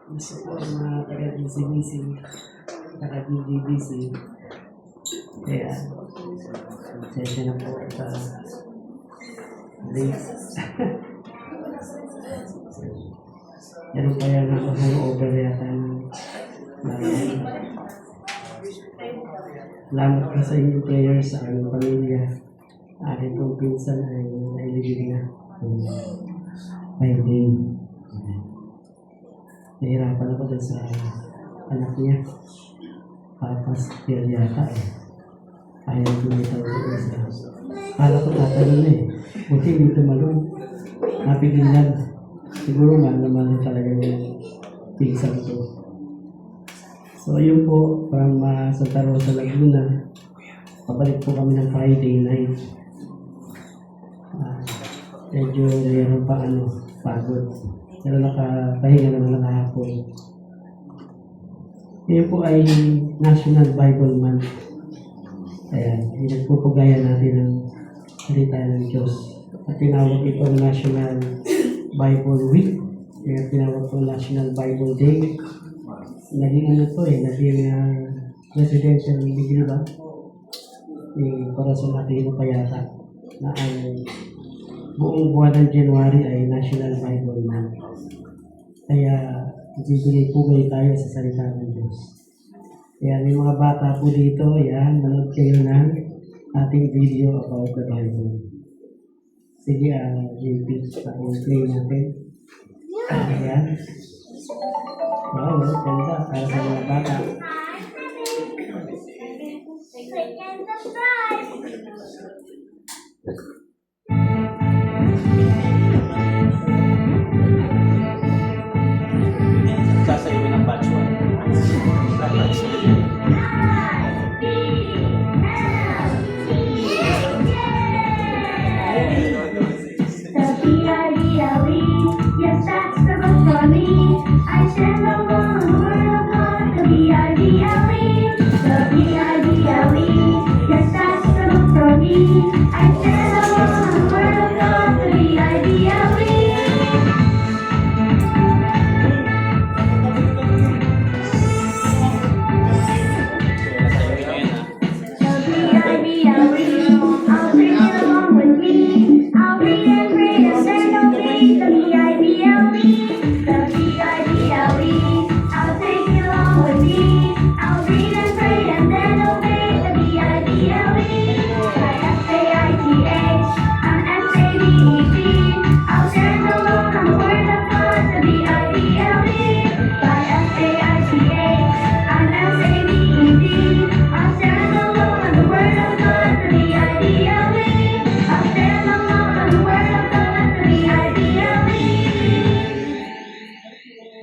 Gusto ko ang mga taga-GCBC, taga-GGBC. Kaya, session na po sa late. Ganun kaya na ako over yata ng salamat ka sa inyong prayers sa aming pamilya. Aking kong pinsan ay nailibig na. 5 days. Nahirapan ako dun sa anak niya. Papas year yata eh. Ayaw kumitaw ko isa. Kala ko tatanong na eh. Buti hindi tumalong. Napigilan. Siguro naman talaga yung pinsan ko. So yun po, from Santa Rosa, Laguna. Pabalik po kami ng Friday night. Medyo meron pa pagod. Pero nakapahinga naman nakahapon. Ngayon po ay National Bible Month. Ayan, pinagpupugaya natin ang salita ng Diyos. At tinawag itong National Bible Week. Kaya tinawag itong National Bible Day. Naging naging presidential degree ba? Para sa Latino pa yata na ang buong buwan ng January ay National Bible Month. Kaya bibigay po tayo sa salita ng Diyos. Kaya may mga bata po dito, yan, manood kayo ng ating video about the Bible. Sige, JP, play natin. Ayan. Wow, ganda. Para sa mga bata. Sasayaw ng batch 1. Yes, that's the book for me. I stand alone on the word of God. The B-I-B-L-E. The B-I-B-L-E. Yes, that's the book for me. I stand alone on the word of God. The B-I-B-L-E. I'll bring it along with me. I'll read and pray and stand obey. The B-I-B-L-E. The B-I-B-L-E. I'll take it along with me. I'll read and pray and then obey. The B-I-B-L-E. By F-A-I-T-H. I'm S-A-V-E-D. I'll stand alone on the word of God. The B-I-B-L-E. By F-A-I-T-H. I'm S-A-V-E-D. I'll stand alone on the word of God. The B-I-B-L-E. I'll stand alone on the word of God. The B-I-B-L-E.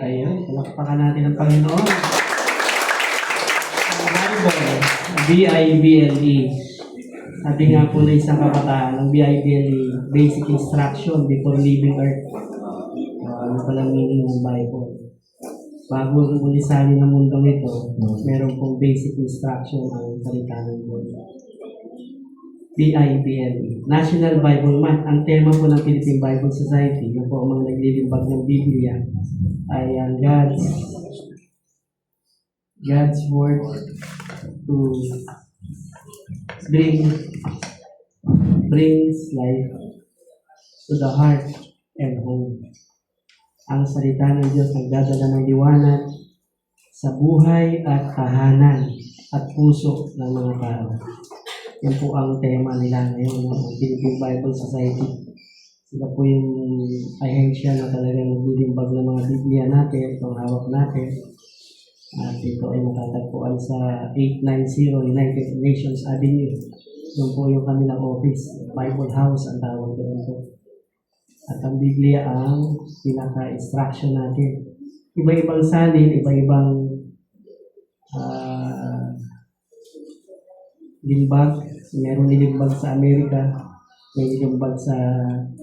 Ayun, palakpakan natin ang Panginoon. Ang Bible, B-I-B-L-E. Sabi nga po na isang kabataan, ang B-I-B-L-E, basic instruction before leaving earth. Ano pala meaning ng Bible? Bago ulisanin ng mundong ito, meron pong basic instruction ang salita ng Diyos. B-I-B-L-E. National Bible Month. Ang tema po ng Philippine Bible Society, yung po ang mga naglilimbag ng Biblia, ay ang God's Word to brings life to the heart and home. Ang salita ng Diyos nagdadala ng liwanag sa buhay at tahanan at puso ng mga tao. Yan po ang tema nila ngayon ng Philippine Bible Society. Sila po yung ahensya na talagang naglilimbag ng mga Biblia natin, itong hawak natin. At ito ay matatagpuan sa 890 United Nations Avenue. Doon po yung kanilang office, Bible House ang tawag doon po. At ang Biblia ang pinaka-instruction natin. Iba-ibang salin, iba-ibang limbag. Meron nilimbag sa Amerika, may nilimbag sa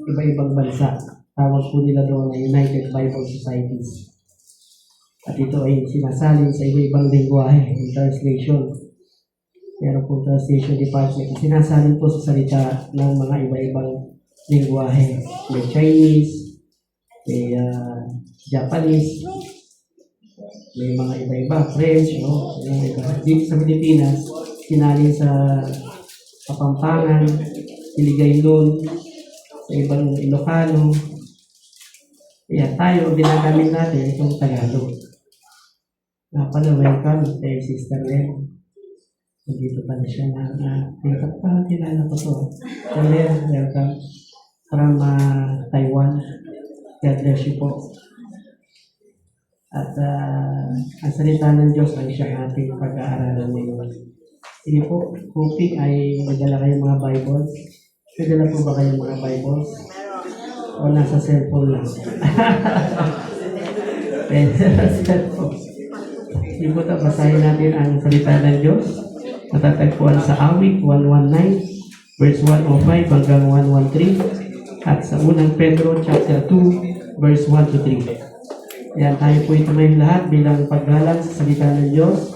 iba-ibang bansa. Tawag po nila doon na United Bible Societies. At ito ay sinasalin sa iba-ibang lingwahe, in translation. Meron po translation department. Sinasalin po sa salita ng mga iba-ibang lingwahe. May Chinese, may Japanese, may mga iba-iba, French, no? May iba. Dito sa Pilipinas, sinalin sa Kapampangan, Iligaynon, sa ibang Ilocano. Kaya tayo, ginagamit natin itong Tagalog. Nga pala, welcome kay Sister Len. Nandito pala siya kilala ko to. So, Len, welcome from Taiwan. God bless you po. At ang salita ng Diyos ay siya ating pag-aaralan ngayon. Sige po, hoping ay magdala kayong mga Bibles. Magdala po ba kayong mga Bibles? O nasa cellphone lang? Sige po, basahin natin ang salita ng Diyos. Matatagpuan sa Awit 119, verse 105 hanggang 113. At sa unang Pedro chapter 2, verse 1 to 3. Yan, tayo po ito may lahat bilang paggalang sa salita ng Diyos.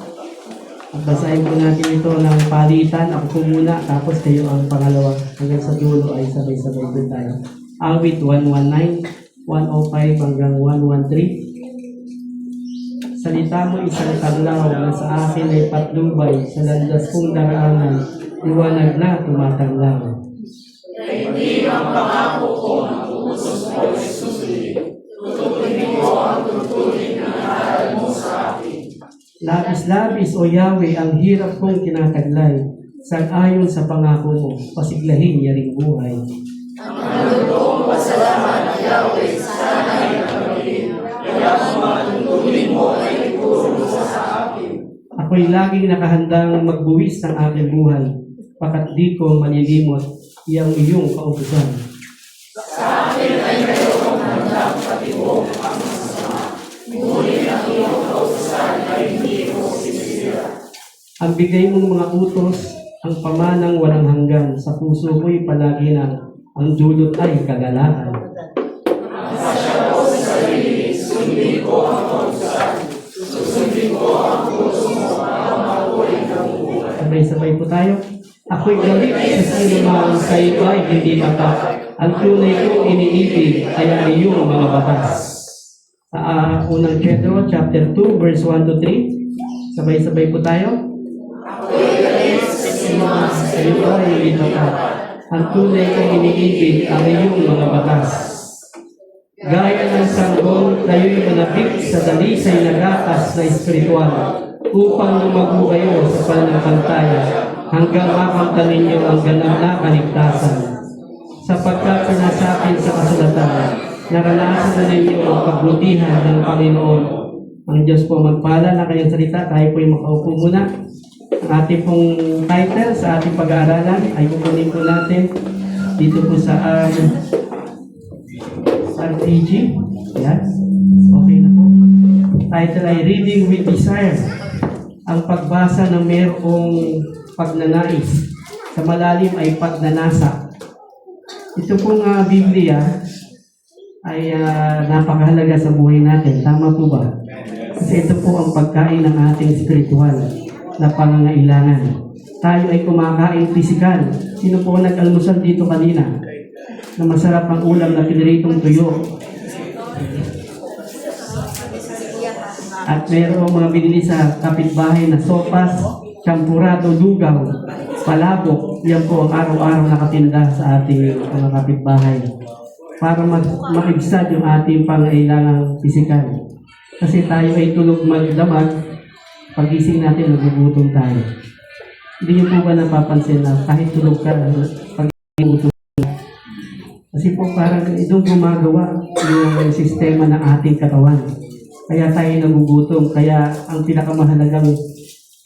At basahin po natin ito ng palitan. Ako po muna, tapos kayo ang pangalawa. Hanggang sa dulo ay sabay-sabay po tayo. Awit 119, 105 hanggang 113. Salita mo isang taglaw na sa akin ay patnubay sa landas kong daraanan, liwanag na tumataglaw. Hindi ang pangako ko ng utos mo ay susundin. Tutunin ko ang tutunin ng aral mo sa akin. Labis-labis o Yahweh ang hirap kong kinataglay, sang-ayon sa pangako mo, pasiglahin yaring buhay. Ang nalulong pasalamat Yahweh sana ay nagawin. Kaya ang mga tutunin mo ay puro sa akin. Ako'y laging nakahandang magbuwis ng aking buhay, pakat di ko malilimot iyang iyong kaubusan. Sa akin ay mayroong handang patibong ang masama. Ngunit ang iyong kaubusan ay hindi mo sinisira. Ang bigay mong mga utos, ang pamanang walang hanggan, sa puso ko'y palagi na ang dulot ay kagalakan. Ang pasya ko sa sarili, sundin ko ang kaubusan. Susundin ko ang puso mo, ang ako'y nabubuhay. Sabay-sabay po tayo. Ako'y galit sa sinumang sa iyo ay hindi mata. Ang tunay kong iniibig ay ang iyong mga batas. Sa unang Pedro, chapter 2, verse 1 to 3. Sabay-sabay po tayo. Ako'y galit sa sinumang Sa iyo ay hindi mata. Ang tunay kong iniibig ang iyong mga batas. Gaya ng sanggol, kayo'y manapit sa dalisay na gatas na espiritual upang lumago kayo sa pananampalataya hanggang makamtan ninyo ang ganap na kaligtasan. Sapagkat pinasakin sa kasulatan, naranasan na ninyo ang kabutihan ng Panginoon. Ang Diyos po magpala na kanyang salita. Tayo po'y makaupo muna. Ang ating pong title sa ating pag-aaralan ay kukunin po natin dito po sa RPG. Yan. Okay na po. Title ay Reading with Desire. Ang pagbasa na mayroong pagnanais. Sa malalim ay pagnanasa. Ito pong Biblia ay napakahalaga sa buhay natin. Tama po ba? Kasi ito po ang pagkain ng ating spiritual na pangangailangan. Tayo ay kumakain pisikal. Sino po nag-almusal dito kanina? Na masarap ang ulam na piniritong tuyo. At mayroong mga binili sa kapitbahay na sopas, champurado, lugaw, palabok. Yan po ang araw-araw nakatinda sa ating mga kapitbahay para maibsad yung ating pangailangang pisikal. Kasi tayo ay tulog magdamag, pagising natin nagugutom tayo. Hindi niyo po ba napapansin na kahit tulog ka, pagising gutom ka? Kasi po parang itong gumagawa yung sistema ng ating katawan. Kaya tayo nagugutom. Kaya ang pinakamahalagang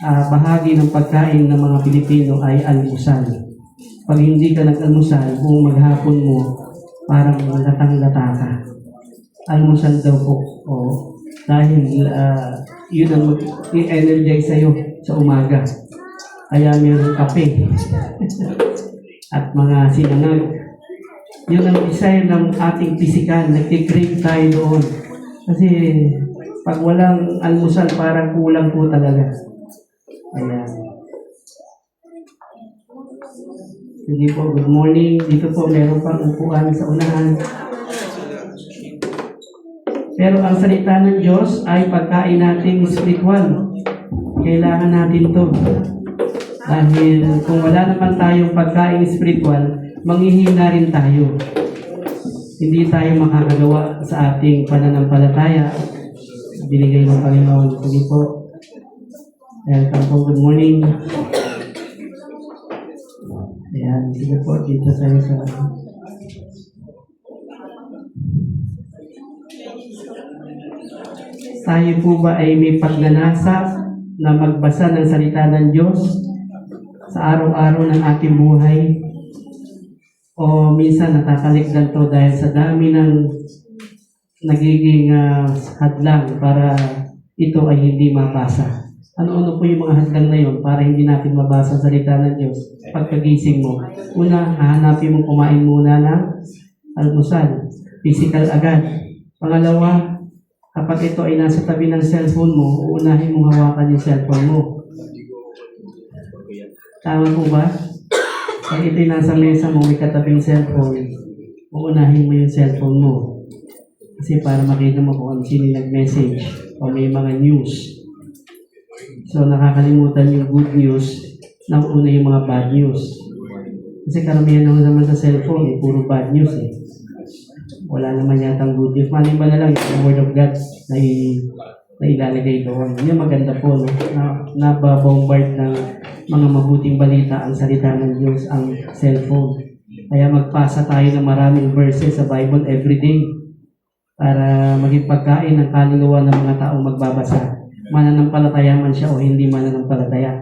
bahagi ng pagkain ng mga Pilipino ay almusal. Pag hindi ka nag-almusal, kung maghapon mo, parang latang-lata ka. Almusal daw po. Dahil yun ang i-energize sa'yo sa umaga. Kaya mayroong kape at mga sinangag. Yun ang desire ng ating pisikal. Nagkikrave tayo doon. Kasi pag walang almusal, parang kulang po talaga. Ayan. Sige po, good morning. Dito po, meron pang upuan sa unahan. Pero ang salita ng Diyos ay pagkain nating spiritual. Kailangan natin to. Dahil kung wala naman tayong pagkain spiritual, manghihina rin tayo. Hindi tayo makakagawa sa ating pananampalataya. Binigay ng Panginoon. Sige po. Welcome po. Good morning. Ayan. Sige po. Dito tayo sa... Tayo po ba ay may pagnanasa na magbasa ng salita ng Diyos sa araw-araw ng ating buhay? O minsan natatalikdan to dahil sa dami ng nagiging hadlang para ito ay hindi mabasa. Ano-ano po yung mga hadlang na yun para hindi natin mabasa ang salita ng Diyos pagkagising mo? Una, hahanapin mo kumain muna ng almusal. Physical agad. Pangalawa, kapag ito ay nasa tabi ng cellphone mo, uunahin mong hawakan yung cellphone mo. Tama po ba? Pag ito'y nasa mesa mo, may katabing cellphone, uunahin mo yung cellphone mo. Kasi para makita mo kung sino nag-message o may mga news. So, nakakalimutan yung good news na una yung mga bad news. Kasi karamihan naman sa cellphone, puro bad news eh. Wala naman yatang good news. Maliban na lang yung Word of God na ilalagay doon. Yung maganda po, no? Nababombard ng mga mabuting balita ang salita ng Diyos, ang cellphone. Kaya magpasa tayo ng maraming verses sa Bible everyday para maging pagkain ng kaluluwa ng mga taong magbabasa. Mananampalataya man siya o hindi mananampalataya.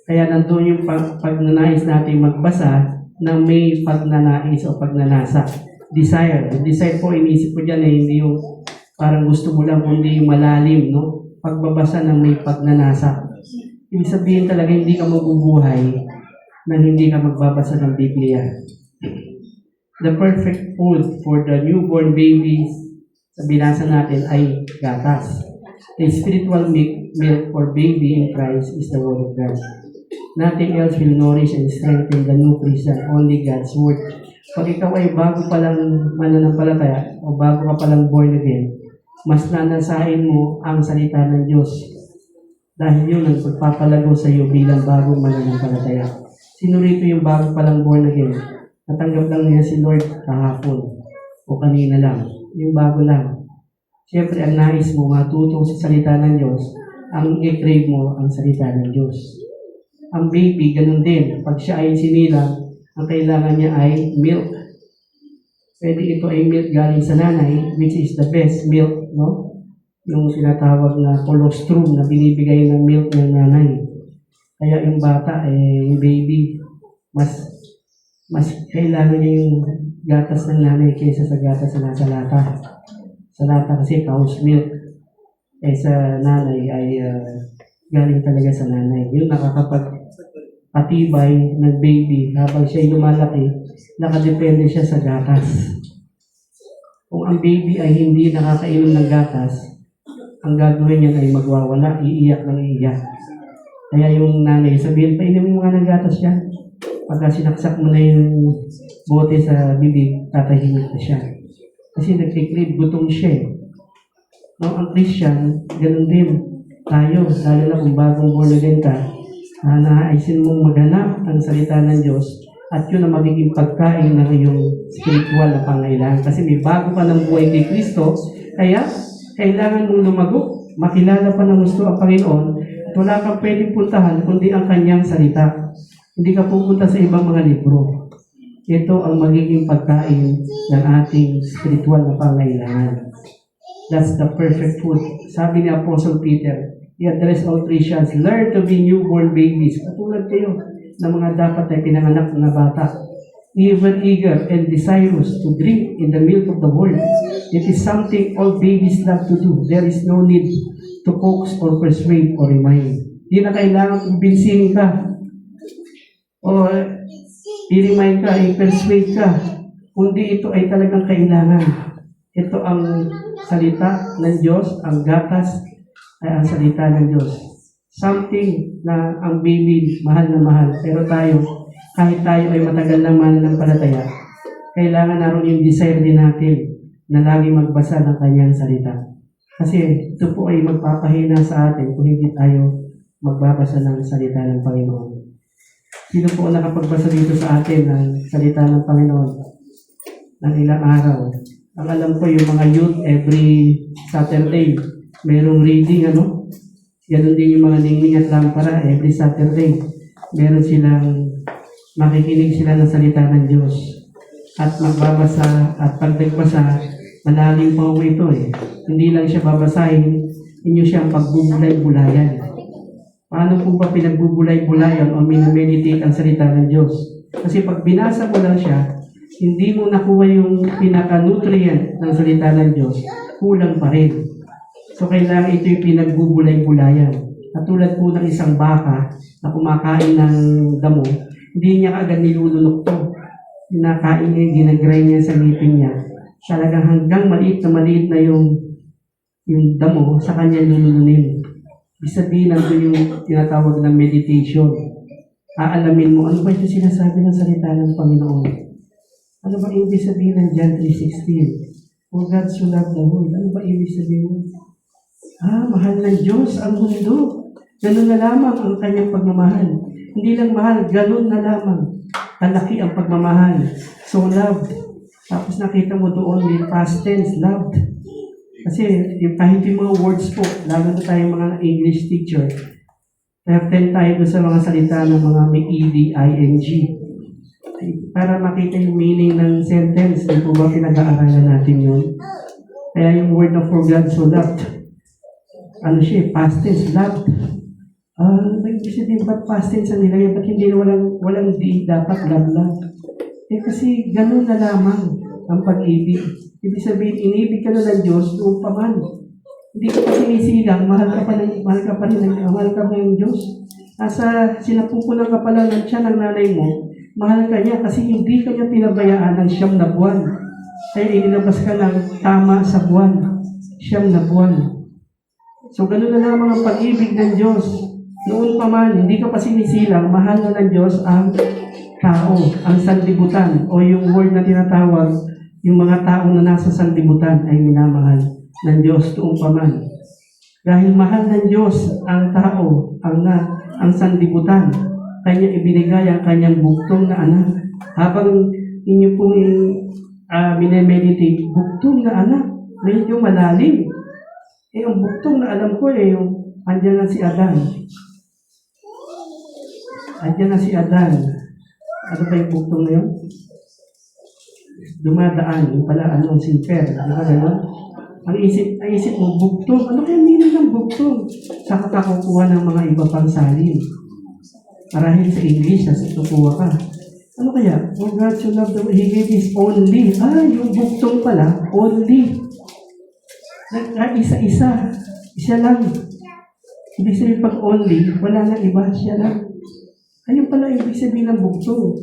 Kaya nandun yung pagnanais natin magbasa na may pagnanais o pagnanasa. Desire. The desire po, inisip ko dyan hindi yung parang gusto mo lang, kundi yung malalim, no? Pagbabasa ng may pagnanasa. Ibig sabihin talaga hindi ka mabubuhay na hindi ka magbabasa ng Biblia. The perfect food for the newborn babies sa binasa natin ay gatas. The spiritual milk for baby in Christ is the Word of God. Nothing else will nourish and strengthen the new Christian, only God's Word. Pag ikaw ay bago pa lang mananampalataya o bago ka pa lang born again, mas nanasain mo ang salita ng Diyos. Dahil yun ang pagpapalago sa iyo bilang bagong mananampalataya. Sino rito yung bago pa lang born again? Natanggap lang niya si Lord kahapon o kanina lang. Yung bago lang. Siyempre, ang nais mo matutong sa salita ng Diyos, ang i-crave mo ang salita ng Diyos. Ang baby, ganun din. Pag siya ay sinilang, ang kailangan niya ay milk. Pwede ito ay milk galing sa nanay, which is the best milk, no? Yung sinatawag na colostrum na binibigay ng milk ng nanay. Kaya yung bata, yung baby, mas kailangan niya yung gatas ng nanay kaysa sa gatas na nasa lata. Sa lata kasi cow's milk. Sa nanay ay galing talaga sa nanay. Yun nakakapagpatibay ng baby habang siya lumalaki, nakadepende siya sa gatas. Kung ang baby ay hindi nakakainom ng gatas, ang gagawin niya ay magwawala, iiyak ng iiyak. Kaya yung nanay, sabihin, painumin mo nga ng gatas yan. Pagka sinaksak mo na yung bote sa bibig, tatahimik na siya. Kasi nagkikrib, gutom siya eh. No, ang Christian, ganun din. Tayo, lalo na kung bagong born again ka, naaisin mong maghanap ang salita ng Diyos at yun ang magiging pagkain ng iyong spiritual na pangailangan. Kasi may bago pa ng buhay kay Kristo, kaya kailangan mong lumago, makilala pa ng gusto ang Panginoon, at wala kang pwedeng puntahan kundi ang kanyang salita. Hindi ka pupunta sa ibang mga libro. Ito ang magiging pagkain ng ating spiritual na pangailangan. That's the perfect food. Sabi ni Apostle Peter, he addressed all Christians, learn to be newborn babies. Katulad kayo ng mga dapat ay pinanganak na bata. Eager and desirous to drink in the milk of the word. It is something all babies love to do. There is no need to coax or persuade or remind. Hindi na kailangan kumbinsin ka o i-remind ka, i-persuade ka. Kundi ito ay talagang kailangan. Ito ang salita ng Diyos, ang gatas ay ang salita ng Diyos. Something na ang baby mahal na mahal. Pero tayo, kahit tayo ay matagal na mananampalataya, kailangan naroon yung desire din natin na lagi magbasa ng kanyang salita. Kasi ito po ay magpapahina sa atin kung hindi tayo magbabasa ng salita ng Panginoon. Sino po ang nakapagbasa dito sa atin ng salita ng Panginoon ng ilang araw? Ang alam ko yung mga youth every Saturday, merong reading, ano? Ganun din yung mga ningning at lampara every Saturday. Meron silang, makikinig sila ng salita ng Diyos. At magbabasa, at pag nagbasa, malalim po ito eh. Hindi lang siya babasahin, inyo siyang pagbubulay-bulayan. Paano po ba pinagbubulay-bulayan o minameditate ang salita ng Diyos? Kasi pag binasa mo lang siya, hindi mo nakuha yung pinaka-nutrient ng salita ng Diyos, kulang pa rin. So, kailangan ito yung pinagbubulay-bulayan. At tulad po ng isang baka na kumakain ng damo, hindi niya agad nilulunok to. Kinakain niya, ginagray niya sa ngipin niya. Talagang hanggang maliit na yung damo sa kanya lulununin. Ibig sabihin lang yung tinatawag ng meditation. Aalamin mo, ano ba ito sinasabi ng salita ng Panginoon? Ano ba ibig sabihin ng John 3:16? For God so loved the world. Ano ba ibig sabihin? Mahal ng Diyos ang mundo. Ganun na lamang ang kanyang pagmamahal. Hindi lang mahal, ganun na lamang. Kalaki ang pagmamahal. So loved. Tapos nakita mo doon, may past tense, loved. Kasi kahit yung mga words po, lalo na tayong mga English teacher, attend tayo doon sa mga salita ng mga may ed, ing. Para makita yung meaning ng sentence, di po ba pinag-aaralan natin yun? Kaya yung word of for God so loved, ano siya, past tense, loved. Nag-isip din ba't past tense ang nilagay? Ba't hindi walang di dapat love lang? Kasi ganun na lamang ang pag-ibig. Ibig sabihin, inibig ka na ng Diyos doon pa man. Hindi ka pa sinisilang, mahal ka pa ng Diyos. Nasa sinapupunan ka pa lang ng tiyan ng nanay mo, mahal ka niya kasi hindi ka niya pinabayaan ng 9 na buwan. Kaya inilabas ka ng tama sa buwan. 9 na buwan. So, ganun na lamang ang pag-ibig ng Diyos. Noon pa man, hindi ka pa sinisilang, mahal na ng Diyos ang tao, ang sanlibutan, o yung word na tinatawag, yung mga tao na nasa sanlibutan ay minamahal ng Diyos noon pa man. Dahil mahal ng Diyos ang tao, ang sanlibutan, kanya ibinigay ang kanyang buktong na anak. Habang inyo pong minemeditate, buktong na anak, medyo malalim. Ang buktong na alam ko yung andyan na si Adan. Andyan na si Adan. Ano ba yung buktong na yun? Dumadaan. Yung pala, ang simper. Di ba gano'n? Ang isip mo, buktong. Ano kaya meaning ng buktong? Saka ka kukuha ng mga iba pang salin. Marahil sa English, kukuha ka. Ano kaya? For God so loved the world, He gave His only. Yung buktong pala, only. Isa-isa. Siya lang. Ibig sabihin pag only, wala nang iba, siya lang. Ayun pala ibig sabihin ng buktong.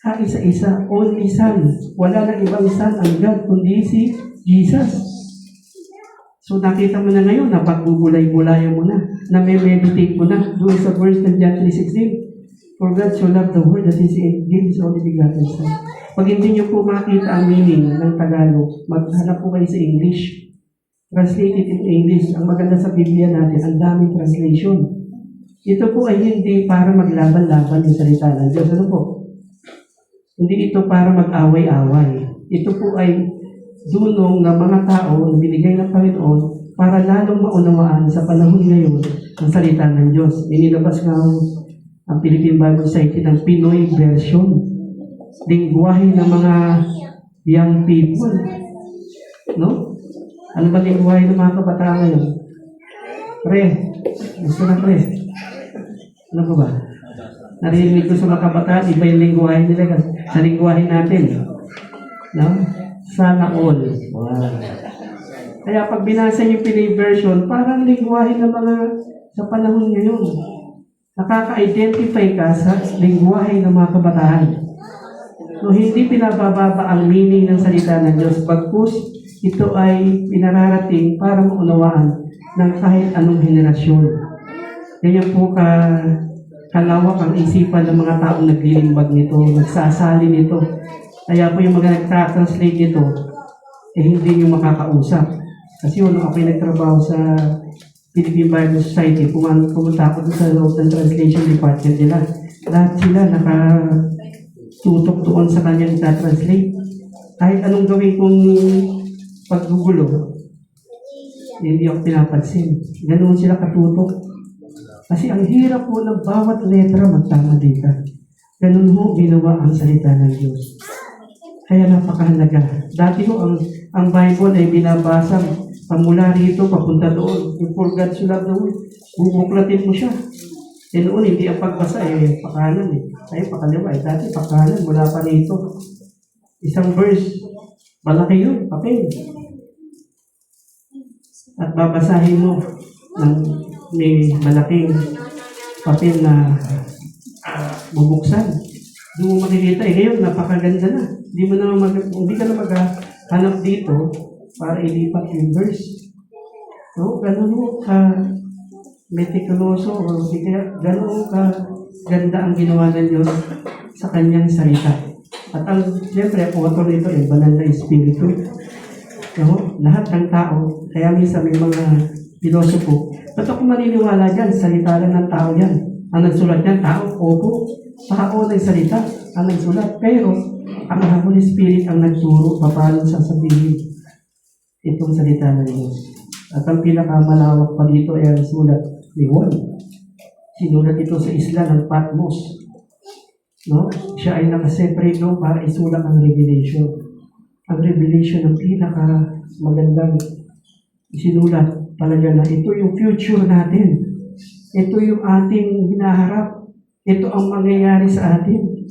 Isa-isa, only Son. Wala nang ibang Son ang God, kundi si Jesus. So nakita mo na ngayon, napagbubulay-bulayan mo na may-meditate mo na doon sa verse ng John 3:16. For God so loved the world that He gave His only begotten Son. Pag hindi niyo po makita ang meaning ng Tagalog, maghanap po kayo sa English. Translated in English. Ang maganda sa Biblia natin, ang daming translation. Ito po ay hindi para maglaban-laban ng salita ng Diyos. Ano po? Hindi ito para mag-away-away. Ito po ay dunong ng mga tao na binigay ng Panginoon para lalong maunawaan sa panahon ngayon ang salita ng Diyos. Inilabas nga ang Philippine Bible Society ng Pinoy version. Lingwahe ng mga young people. No? Ano ba lingwahe ng mga kabataan ngayon? Pre. Gusto na pre. Ano ba? Narinig ko sa mga kabataan, iba yung lingwahe nila sa lingwahe natin. No? Sana all. Wow. Kaya pag binasa yung Pinoy version, parang lingwahe ng mga sa panahon ngayon. Nakaka-identify ka sa lingwahe ng mga kabataan. So, hindi pinabababa ang meaning ng salita ng Diyos. Bagkus, ito ay pinararating para maunawaan ng kahit anong henerasyon. Ganyan po kalawak ang isipan ng mga taong naglilimbag nito, nagsasali nito. Kaya po yung mga nag-translate nito, hindi niyo makakausap. Kasi nung ako'y nagtrabaho sa Philippine Bible Society, pumunta ako doon sa loob ng translation department nila. Lahat sila nakatutok doon sa kanyang translate. Kahit anong gawin kong paggugulo, hindi ako pinapansin. Ganoon sila katutok. Kasi ang hirap po ng bawat letra magtama dito. Ganun ho ginawa ang salita ng Diyos. Kaya napakahalaga. Dati ho, ang Bible ay binabasa pamula rito, papunta doon. Yung for God so loved the world, bubuklatin mo siya. E noon, hindi ang pagbasa, pakanan eh. Ay, pakaliwa eh. Dati, pakanan, mula pa rito. Isang verse, malaki yun, papel. At babasahin mo ng may malaking papel na bubuksan. Doon mo makikita, ngayon, napakaganda na. Hindi ka na maghanap dito para ilipat yung verse. So, ganun mo meticuloso o hindi kaya ganun ganda ang ginawa ng Diyos sa kanyang salita. At siyempre, author nito ay banal na espiritu. So, lahat ng tao, kaya minsan may mga pilosopo, ba't ako maniniwala dyan? Salita lang ng tao yan. Ang nagsulat niyan, tao, opo. Tao ng salita, ang nagsulat. Pero, ang Holy Spirit ang nagturo, paano sasabihin itong salita ng Diyos. At ang pinakamalawak pa dito ay ang sulat ni Juan. Sinulat ito sa isla ng Patmos. No? Siya ay nakaseparate doon para isulat ang Revelation. Ang Revelation ang pinakamagandang sinulat talaga na ito yung future natin. Ito yung ating hinaharap. Ito ang mangyayari sa atin.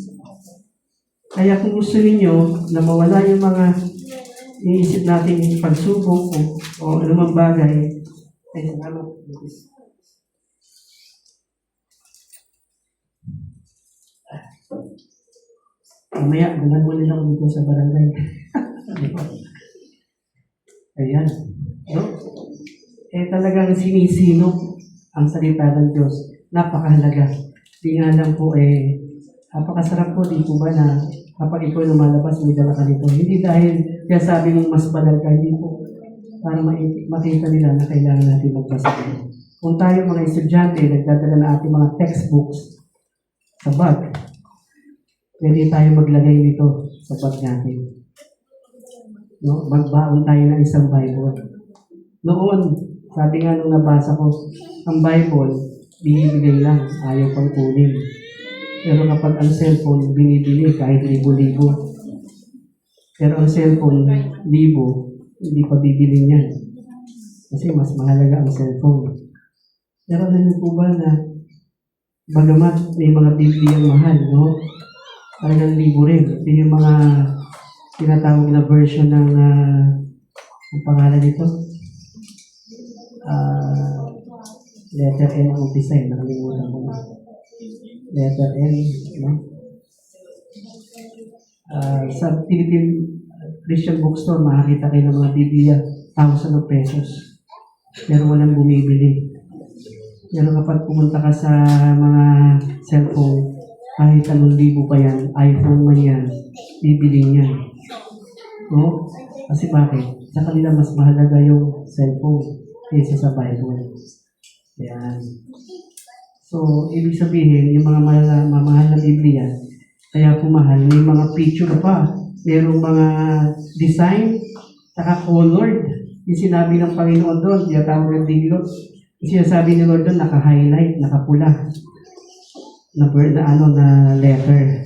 Kaya kung gusto ninyo na mawala yung mga iisip nating pagsubok o anumang bagay, ay salamat. Mamaya, dalan mo nila ako dito sa barangay. Ayan. No? Talagang sinisino ang salita ng Diyos. Napakahalaga. Di nga lang po napakasarap po, di po ba na kapag ikaw lumalabas, may dala ka dito. Hindi dahil kaya sabi mong mas banal ka, hindi po. Para makita nila na kailangan natin magbasa. Kung tayo mga estudyante, nagdadala na ating mga textbooks sa bag, pwede tayo maglagay nito sa bag natin. No? Magbaon tayo ng isang Bible. Noon, sabi nga nung nabasa ko, ang Bible, binibigay lang, ayaw pang kunin. Pero kapag ang cellphone, binibili kahit libo-libo. Pero ang cellphone, libo, hindi pa bibili niyan. Kasi mas mahalaga ang cellphone. Pero alam niyo po ba na bagamat may mga Bibliyang mahal, no? Talagang libo rin. Ito yung mga tinatawag na version ng ang pangalan nito. Letter N ang umpisa, nakalimutan ko na. Letter N, no? Sa Philippine Christian Bookstore, makakita kayo ng mga Biblia, 1,000 of pesos. Pero walang bumibili. Pero kapag pumunta ka sa mga cellphone, kahit anong libo pa yan, iPhone man yan, bibili niya. No? Kasi bakit? Sa kanila mas mahalaga yung cellphone kaysa sa Bible. Yan. So, ibig sabihin, yung mga mamahal na Biblia, kaya pumahal, may mga picture pa, mayroong mga design, saka colored. Yung sinabi ng Panginoon doon, tinatawag ng Diglot, yung sinasabi ni Lord doon, naka-highlight, nakapula, na letter.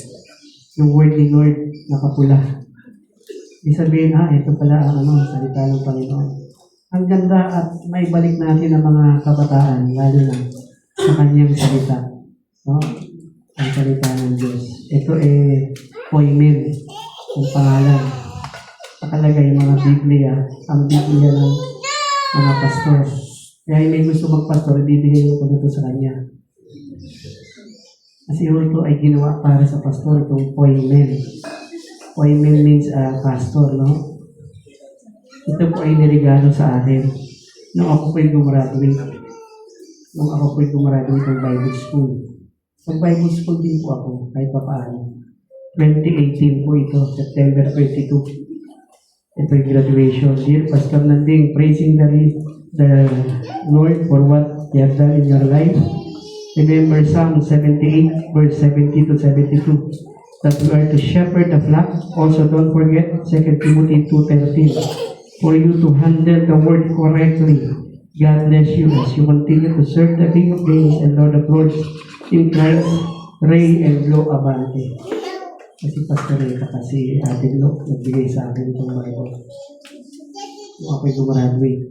Yung word ni Lord, nakapula. Ibig sabihin, ito pala ang salita ng Panginoon. Ang ganda at may balik natin ang mga kabataan, lalo na sa kanyang salita. No? Ang salita ng Diyos. Ito poimen, ang pangalan. Nakalagay yung mga Biblia, ang Biblia ng mga pastor. Kaya may gusto magpastor, bibigyan ko dito sa kanya. Kasi ito ay ginawa para sa pastor, itong poimen. Poimen means pastor, no? Ito po ay niregalo sa akin nung ako po'y gumraduate. Nung ako po'y gumraduate ng Bible School. Mag-Bible School din po ako, kahit pa paano. 2018 po ito, September 22. Ito yung graduation. Dear Pastor Nanding, praising the Lord for what He has done in your life. Remember Psalm 78, verse 70 to 72, that we are to shepherd the flock. Also, don't forget 2 Timothy 2:13, for you to handle the word correctly. God bless you as you continue to serve the King of Kings and Lord of Lords in Christ, reign and glow abante. Kasi Pastor Rita, kasi Ate Lo, nagbigay sa akin itong Bible. Kung ako'y gumraduate.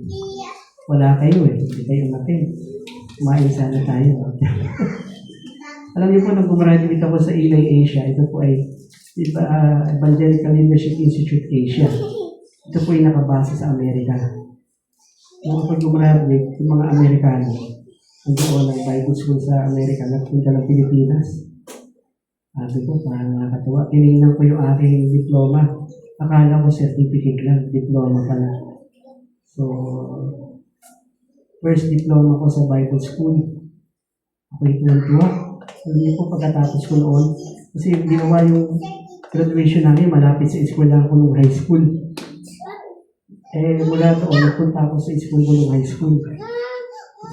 Wala kayo hindi kayo umatin. Kumain sana tayo. Alam niyo po, nang gumraduate ako sa Ilay Asia, ito po ay Evangelical Leadership Institute Asia. Ito po ay nakabase sa Amerika. Nung ako gumraduate, yung mga Amerikano, nandoon ang Bible School sa Amerika, nagpunta ng Pilipinas. Sabi ko, parang nakakatuwa. Tinignan ko yung aking diploma. Akala ko certificate lang, diploma pala. So, first diploma ko sa Bible School. Ako'y tuwan-tuwa. Alam niyo po, pagkatapos ko noon, kasi ginawa yung graduation namin, malapit sa school lang ako nung high school. Mula doon, nagpunta ako sa school ko nung high school.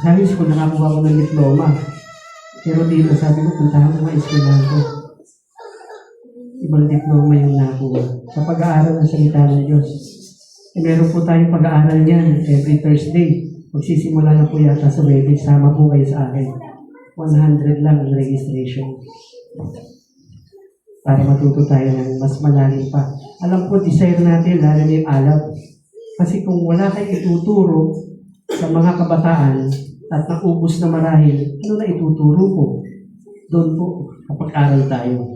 Sa high school, nakakuha ko ng diploma. Pero dito, sabi ko, puntahan ko mga school lang ko. Ibang diploma yung nakuha sa pag-aaral ng salita ng Diyos. Meron po tayong pag-aaral niyan every Thursday. Magsisimula na po yata sa wedding. Sama po kayo sa akin. 100 lang ang registration. Para matuto tayo ng mas malalim pa. Alam po, desire natin, lalo na yung alab. Kasi kung wala kayong ituturo sa mga kabataan at naubos na marahil, ano na ituturo po? Doon po, kapag-aral tayo.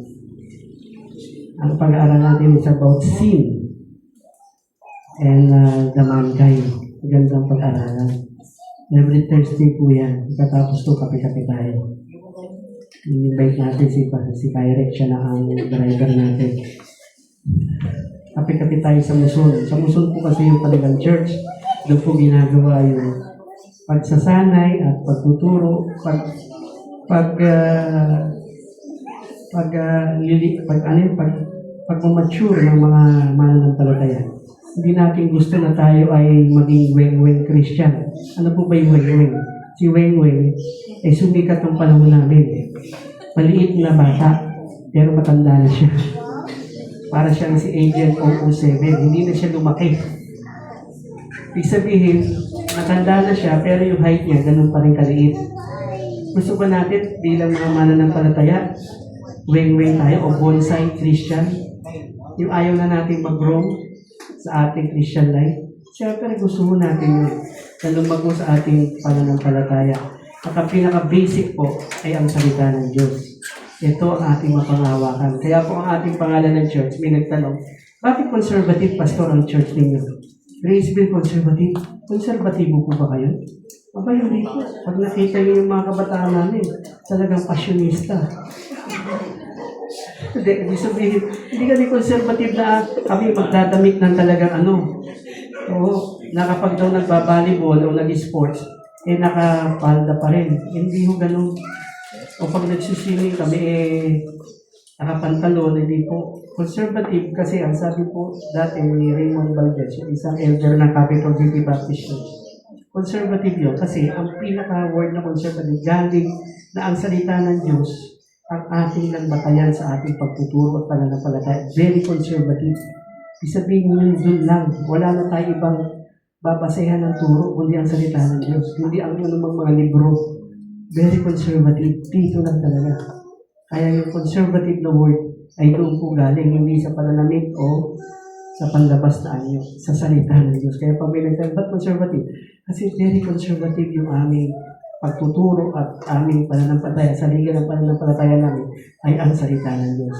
Ang pag-aaral natin is about sin and the mankind. Magandang pag-aaralan. Every Thursday po yan. Katapos to, kape-kape tayo. I-invite natin si Kyrek, siya na ang driver natin. Kape-kape tayo sa Muson. Sa Muson po kasi yung Paligan Church. Doon po ginagawa yung pagsasanay at pagtuturo, pag-mature ng mga mananampalataya. Hindi natin gusto na tayo ay maging weng-weng Christian. Ano po ba yung weng-weng? Si weng-weng ay sumikat ng panahon namin. Maliit na bata, pero matanda na siya. Para siyang si Agent 007, hindi na siya lumaki. Ibig sabihin, matanda na siya, pero yung height niya, ganun pa rin kaliit. Gusto ba natin bilang mga mananampalataya, weng-weng tayo o bonsai Christian? Yung ayaw na natin mag-grow sa ating Christian life. Siyempre gusto mo natin yun na lumago sa ating pananampalataya. At ang pinaka-basic po ay ang salita ng Diyos. Ito ang ating mapangawakan. Kaya po ang ating pangalan ng church, may nagtanong, bakit conservative pastor ang church ninyo? Graceville conservative? Konserbatibo po ba kayo? Aba, hindi po. Pag nakita niyo yung mga kabataan namin, talagang pasyonista. Hindi, ibig sabihin, hindi kami conservative na kami magdadamit ng talagang Oo, na kapag daw nagbabalibol o nag-sports, nakapalda pa rin. Hindi ho ganun. O pag nagsusiling kami, nakapantalon, hindi po. Conservative kasi, ang sabi po dati ni Raymond Valdez, yung isang elder ng Capital City Baptist Church. Conservative yun kasi ang pinaka-word na conservative, galing na ang salita ng Diyos ang ating nagbatayan sa ating pagtuturo at pananampalataya. Very conservative. Isabihin nyo doon lang. Wala na tayo ibang babasehan ng turo, kundi ang salita ng Diyos. Hindi ang anumang mga libro. Very conservative. Dito lang talaga. Kaya yung conservative na word ay doon po galing, hindi sa pananamit o sa panlabas na anyo, sa salita ng Diyos. Kaya pag may nagsabi, ba't conservative? Kasi very conservative yung aming pagtuturo at aming pananampalataya, sa liga ng pananampalataya namin ay ang salita ng Diyos.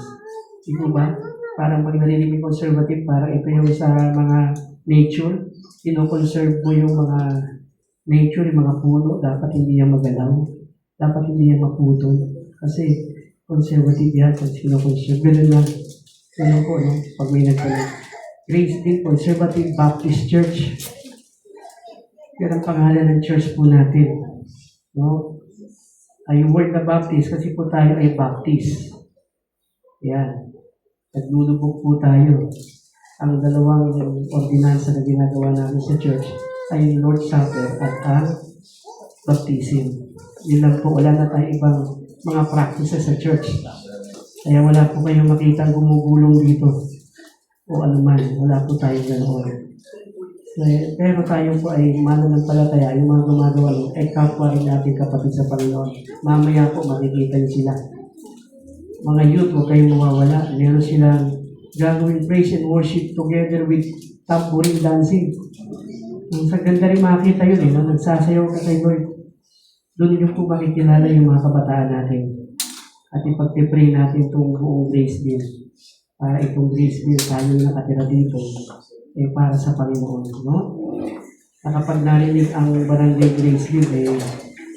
Ito ba? Parang pag narinig conservative, parang ito yung sa mga nature, kino-conserve mo yung mga nature, yung mga puno, dapat hindi yan magalaw, dapat hindi yan maputol. Kasi conservative yan, kung kino-conserve. Ganun na, ganun po, no? Pag may nagtanong. Graceville Conservative Baptist Church. Yan ang pangalan ng church po natin. No? Ay word na Baptist kasi po tayo ay Baptist. Yan. Naglulubog po tayo. ang dalawang ordinansa na ginagawa namin sa church ay yung Lord's Supper at ang baptism. Yun lang po, wala na tayong ibang mga practices sa church. Kaya wala po kayong makitang gumugulong dito o anuman. Wala po tayong ganoon. Pero tayo po ay mananampalataya, yung mga gumagawa nun, ay kapwa rin natin kapatid sa Panginoon. Mamaya po makikita niyo sila. Mga youth, huwag kayong mawawala. Meron silang gagawin praise and worship together with tambourine dancing. Sa ganda rin makikita yun no? Nagsasayaw ka kay Lord. Doon niyo po makikilala yung mga kabataan natin. At ipag-pray natin itong buong grace bill. Para itong grace bill, tayo yung nakatira dito, eh para sa Panginoon. No? Na kapag narinig ang barangay grace bill, eh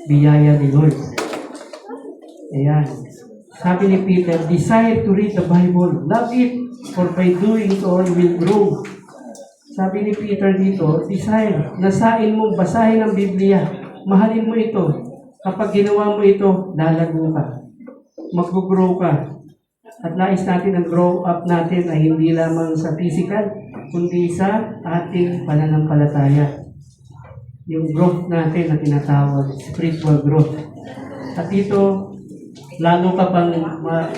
biyaya ni Lord. Ayan. Sabi ni Peter, desire to read the Bible. Love it, for by doing it all will grow. Sabi ni Peter dito, desire. Nasain mo, basahin ang Biblia. Mahalin mo ito. Kapag ginawa mo ito, lalago ka. Mag-grow ka. At nais natin ang grow up natin ay hindi lamang sa physical, kundi sa ating pananampalataya. Yung growth natin na tinatawag, spiritual growth. At ito, lalo ka pang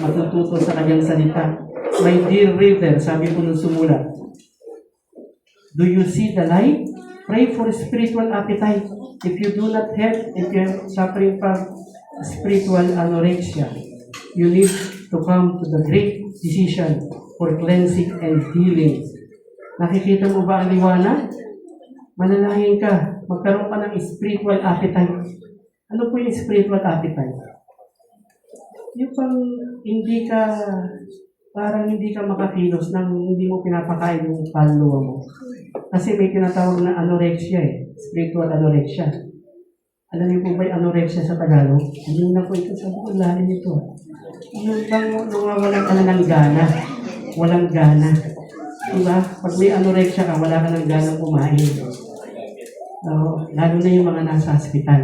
matututo sa kanyang salita. My dear reader, sabi ko nung sumula, do you see the light? Pray for spiritual appetite. If you do not have, if you're suffering from spiritual anorexia, you need to come to the great decision for cleansing and healing. Nakikita mo ba ang liwanag? Manalangin ka. Magkaroon ka ng spiritual appetite. Ano po yung spiritual appetite? Yung pang hindi ka, parang hindi ka makakilos nang hindi mo pinapakain yung kaluluwa mo. Kasi may tinatawag na anorexia spiritual anorexia. Alam niyo po ba yung anorexia sa Tagalog? Hindi na po ito, sabi ko, lalim ito. Yung bang nawawalan ka na ng gana. Walang gana. Diba? Pag may anorexia ka, wala ka ng gana kumain. Lalo na yung mga nasa hospital.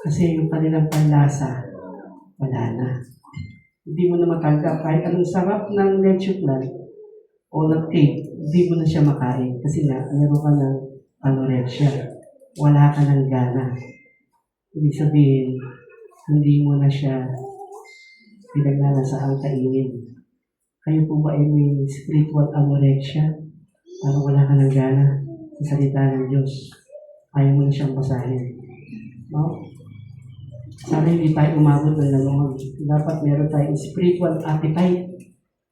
Kasi yung kanilang panlasa, wala na. Hindi mo na matanggap. Kahit anong sarap ng leche flan o ng cake, hindi mo na siya makain. Kasi nga, meron ka ng anorexia. Wala ka ng gana. Ibig sabihin, hindi mo na siya pinaglalasaan kainin. Kayo po ba ay may spiritual anorexia? Parang wala ka ng gana sa salita ng Diyos. Ayaw mo na siyang basahin. No? Sana hindi tayo umabot ng ganoon. Dapat meron tayong spiritual appetite.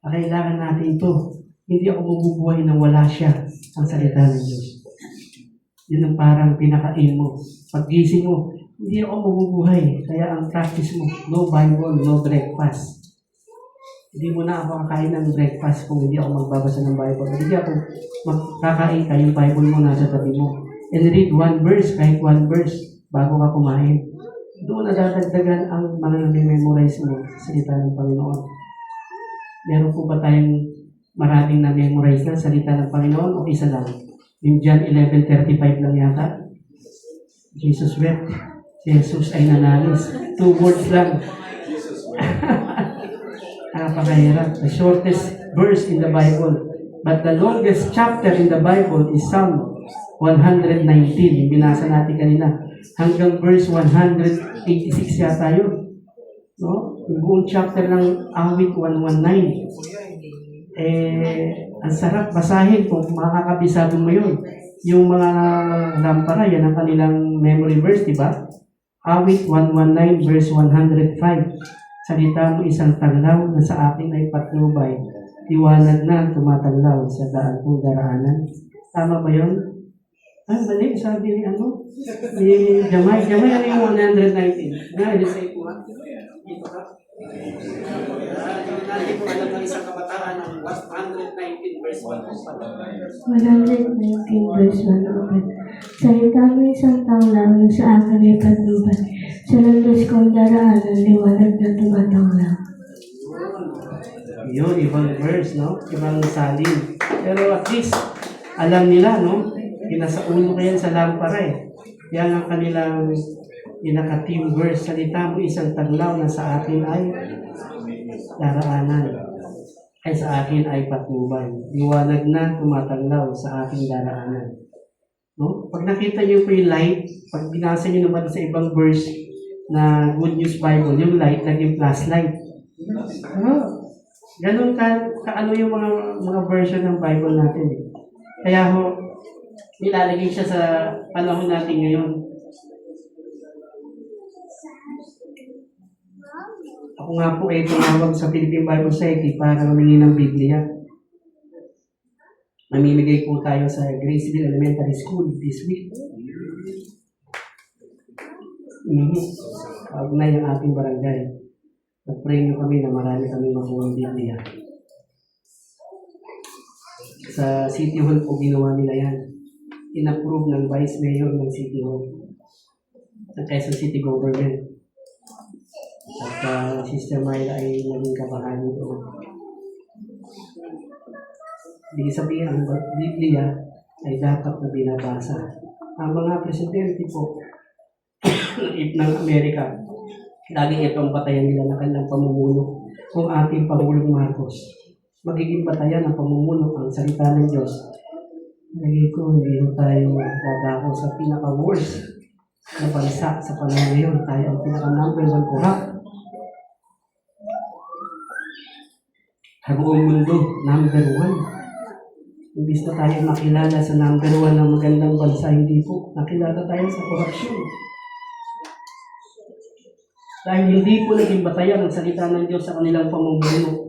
Kailangan natin ito. Hindi ako mabubuhay nang wala siya ang salita ng Diyos. Yun ang parang pinaka-aim mo. Pag-gising mo, hindi ako mabubuhay. Kaya ang practice mo, no Bible, no breakfast. Hindi mo na ako kakain ng breakfast kung hindi ako magbabasa ng Bible. Hindi ako magkakain ka, yung Bible mo nasa tabi mo. And read one verse, kahit one verse, bago ka kumain. Doon na dadagdagan ang mga memorize mo sa salita ng Panginoon. Meron po ba tayong maraming na-memorize na salita ng Panginoon o isa lang? Yung John 11:35 lang yata. Jesus wept. Jesus ay nanalis. 2 words lang. Napakahirap. The shortest verse in the Bible. But the longest chapter in the Bible is Psalm 119. Yung binasa natin kanina. Hanggang verse 186 yata yun. No? Yung buong chapter ng Awit 119. Ang sarap basahin kung makakabisado mo yun. Yung mga lampara, yan ang kanilang memory verse, di ba? Awit 119 verse 105. Salita mo isang taglaw na sa akin ay patnubay. Liwanag na tumataglaw sa daan kong daraanan. Tama ba yun? Mali. Sabi ni ni Jamay. Jamay, ano yung 119? Nga-recite mo ha? Dito ka. Natin po alam ng isang kabataan ng 119 verse 1. 119 verse 1. Salita mo isang tanglaw na sa akin ay patnubay. Sa landas kong daraanan, liwanag na tumatanglaw. Yun, ibang verse, no? Ibang salin. Pero at least, alam nila, no? Pinasaulo kayan sa lampara Yan ang kanilang pinaka-team verse. Salita mo isang taglaw na sa atin ay daraanan. ay sa akin ay patnubay. Liwanag na tumatanglaw sa aking daraanan. No? Pag nakita niyo po yung light, pag binasa niyo naman sa ibang verse na Good News Bible, yung light naging flashlight. Ganun ano yung mga version ng Bible natin. Eh. Kaya ho, nilalagay siya sa panahon natin ngayon. Ako nga po ay tumawag sa Philippine Bible Society para humingi ng Biblia. Mamimigay po tayo sa Graceville Elementary School this week. Kaugnay ang ating barangay. Nag-pray nyo kami na marami kami makuha ng Biblia. Sa City Hall po ginawa nila yan. In-approve ng Vice Mayor ng City Hall. Ng Quezon City Government. At Sister Myla ay naging kabahagi doon. Hindi sabihin ang Biblia ay dapat na binabasa. Ang mga presidente po ng Amerika, laging itong batayan nila na kanilang pamumuno kung ating Pangulong Marcos. Magiging batayan ng pamumuno ang salita ng Diyos. Lagi ko, hindi tayo dadako sa pinaka-worst na bansa sa panahon ngayon. Tayo ang pinaka-number 1 corrupt. Sa buong mundo, number 1. Imbis na tayo makilala sa number 1 ng magandang bansa, hindi po. Nakilala tayo sa korupsyon. Dahil hindi po naging batayan ang salita ng Diyos sa kanilang pamumuno,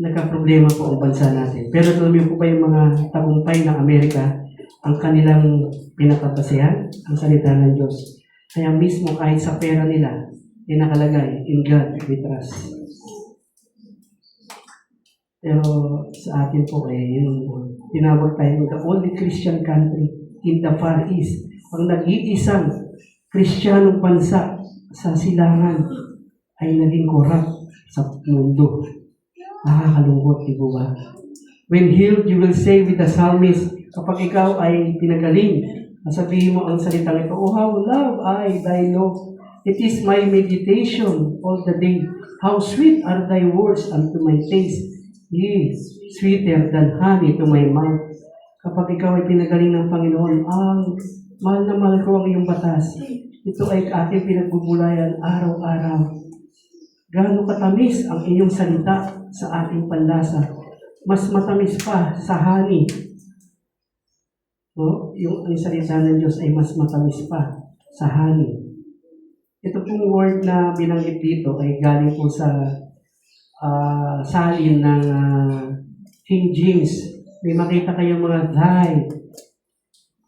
nagka-problema po ang bansa natin. Pero tuloy po ba yung mga tagumpay ng Amerika, ang kanilang pinapatasayan, ang salita ng Diyos. Kaya mismo kahit sa pera nila, nakalagay, in God we trust. Pero sa atin po yung tinawag tayo the only Christian country in the Far East. Ang nag-iisang Kristiyanong bansa sa silangan ay naging corrupt sa mundo. Nakakalungkot, di ba? When healed, you will say with the psalmist, kapag ikaw ay pinagaling, sabihin mo ang salitang ito, oh, how love I thy law. It is my meditation all the day. How sweet are thy words unto my taste. Yes, sweeter than honey to my mouth. Kapag ikaw ay pinagaling ng Panginoon, mahal na mahal ko ang iyong batas. Ito ay aking pinagbubulayan araw-araw. Gaano katamis ang iyong salita sa ating panlasa. Mas matamis pa sa honey. No? Yung salita ng Diyos ay mas matamis pa sa honey. Ito pong word na binanggit dito ay galing po sa salin ng King James. May makita kayong mga thy.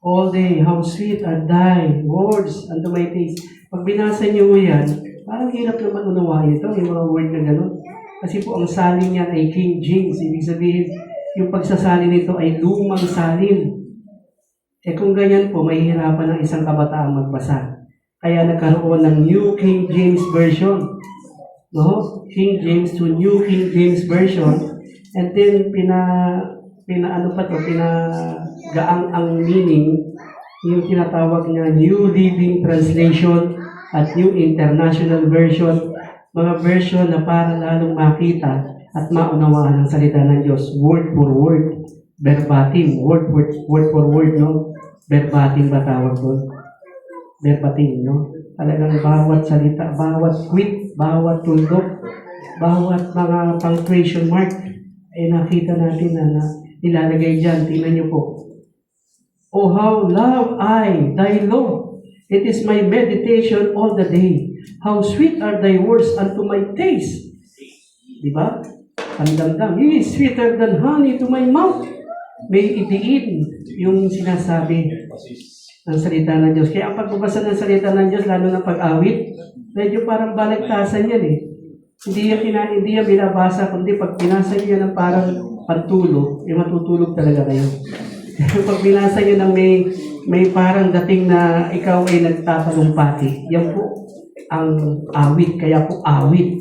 All day, how sweet are thy words unto my taste. Pag binasa niyo yan, parang hirap naman unawain ito, yung mga word na gano'n. Kasi po ang salin niyan ay King James. Ibig sabihin, yung pagsasalin nito ay lumang salin. Kung ganyan po, mahihirapan ng isang kabataan magbasa. Kaya nagkaroon ng New King James Version. No? King James to New King James Version. And then, pinagaang ang meaning, yung tinatawag na New Living Translation at New International Version. Mga version na para lalong makita at maunawaan ang salita ng Diyos. Word for word. Verbatim. Word for word, no? Verbatim ba tawag doon? Verbatim, no? Talagang bawat salita, bawat quit, bawat tuldok, bawat mga punctuation mark, ay nakita natin na nilalagay dyan. Tingnan niyo po. Oh, how love I thy law. It is my meditation all the day. How sweet are thy words unto my taste. Diba? Ang damdam. It is sweeter than honey to my mouth. May idiin yung sinasabi ng salita ng Diyos. Kaya ang pagbabasa ng salita ng Diyos, lalo na pag-awit, medyo parang balagtasan yan eh. Hindi yan binabasa, kundi pag binasa nyo yan ng parang pantulog, matutulog talaga kayo. Pag binasa nyo ng may parang dating na ikaw ay nagtatalumpati, yan po ang awit, kaya po awit.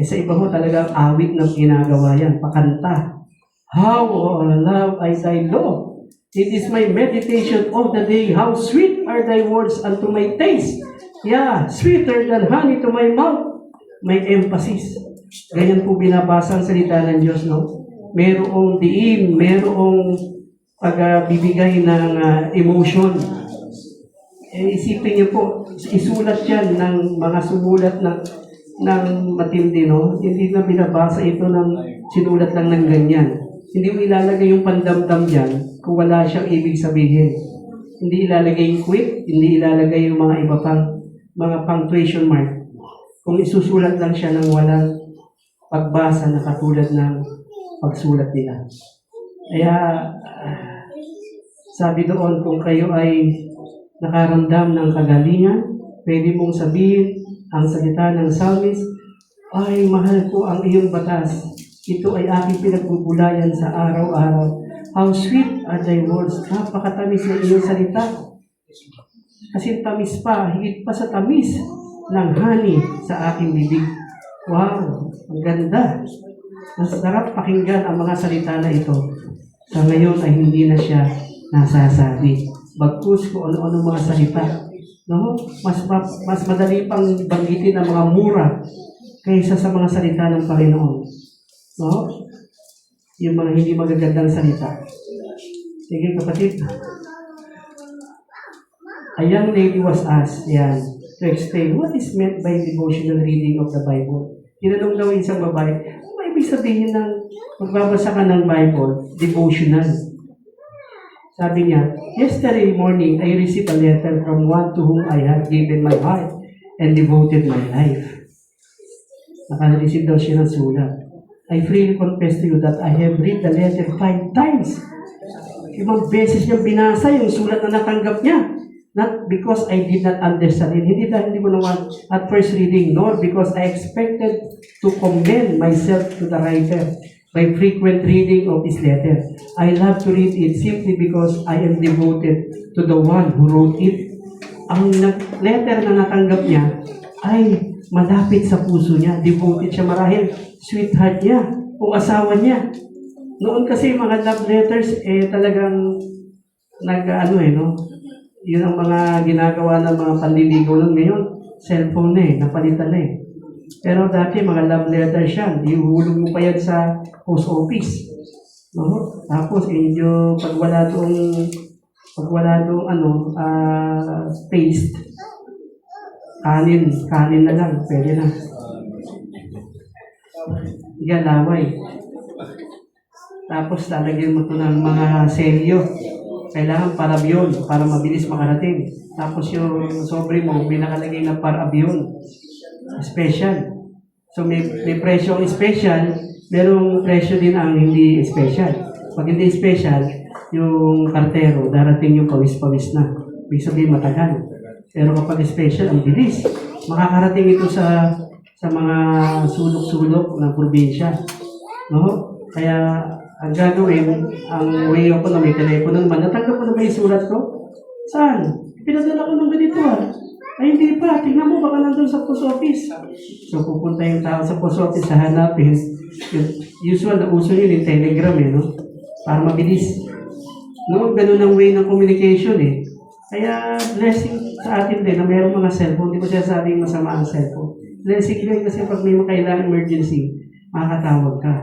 Sa iba mo talaga awit na ginagawa yan, pakanta. How love I thy law. It is my meditation all the day. How sweet are thy words unto my taste. Yeah, sweeter than honey to my mouth. May emphasis. Ganyan po binabasa ang salita ng Diyos, no? Merong diin, merong pagbibigay ng emotion. Isipin niyo po, isulat yan ng mga sumulat ng matindi, no? Hindi na binabasa ito ng sinulat lang ng ganyan. Hindi mo ilalagay yung pandamdam dyan kung wala siyang ibig sabihin. Hindi ilalagay yung quip, hindi ilalagay yung mga iba pang mga punctuation mark. Kung isusulat lang siya ng walang pagbasa na katulad ng pagsulat nila. Kaya, sabi doon, kung kayo ay nakaramdam ng kagalingan, pwede mong sabihin ang salita ng psalmist, ay, mahal ko ang iyong batas. Ito ay aking pinagbubulayan sa araw-araw. How sweet are thy words. Napakatamis ng iyong salita. Kasi tamis pa, higit pa sa tamis ng honey sa aking bibig. Wow, ang ganda. Masarap pakinggan ang mga salita na ito. Sa ngayon ay hindi na siya nasasabi. Bagkus kung ano-ano mga salita. No? Mas madali pang banggitin ang mga mura kaysa sa mga salita ng Panginoon. No? Yung mga hindi magagandang salita. Sige kapatid. A young lady was asked, to explain what is meant by devotional reading of the Bible. Tinanong daw isang babae, ano ibig sabihin ng magbabasa ka ng Bible, devotional? Sabi niya, yesterday morning, I received a letter from one to whom I have given my heart and devoted my life. Naka-receive daw siya ng sulat. I freely confess to you that I have read the letter 5 times. Ibang beses niya binasa yung sulat na natanggap niya. Not because I did not understand it. Hindi dahil hindi ko naman at first reading, nor because I expected to commend myself to the writer by frequent reading of his letter. I love to read it simply because I am devoted to the one who wrote it. Ang letter na natanggap niya ay malapit sa puso niya. Devoted siya marahil sweetheart niya o asawa niya. Noon kasi mga love letters, talagang yun ang mga ginagawa ng mga panliligaw nun. Ngayon, cellphone na napalitan na Pero dati, mga love letters yan. Ihuhulog mo pa yan sa post office. No? Tapos, medyo pag wala doong paste, kanin na lang, pwede na. Yan, laway. Tapos, lalagyan mo ito ng mga selyo. Kailangan para abiyon, para mabilis makarating. Tapos yung sobre mo, may nakalagay na para abiyon. Special. So may presyo ang special, merong presyo din ang hindi special. Pag hindi special, yung kartero, darating yung pawis-pawis na. Ibig sabihin matagal. Pero kapag special, ang bilis. Makakarating ito sa mga sulok-sulok ng probinsya. No? Kaya ang gagawin, ang way ako na may telepono naman, natanggap ko na ba yung sulat ko? Saan? Pinadala ko ng ganito Ay hindi pa, tingnan mo baka nandun sa post office. So pupunta yung tao sa post office, hahanapin. Usual na uso yun yung telegram no? Para mabilis. No, ganun ang way ng communication Kaya blessing sa atin din na mayroong mga cellphone. Hindi ko siya sabing masama ang cellphone. Blessing din kasi pag may makailangan emergency, makakatawag ka.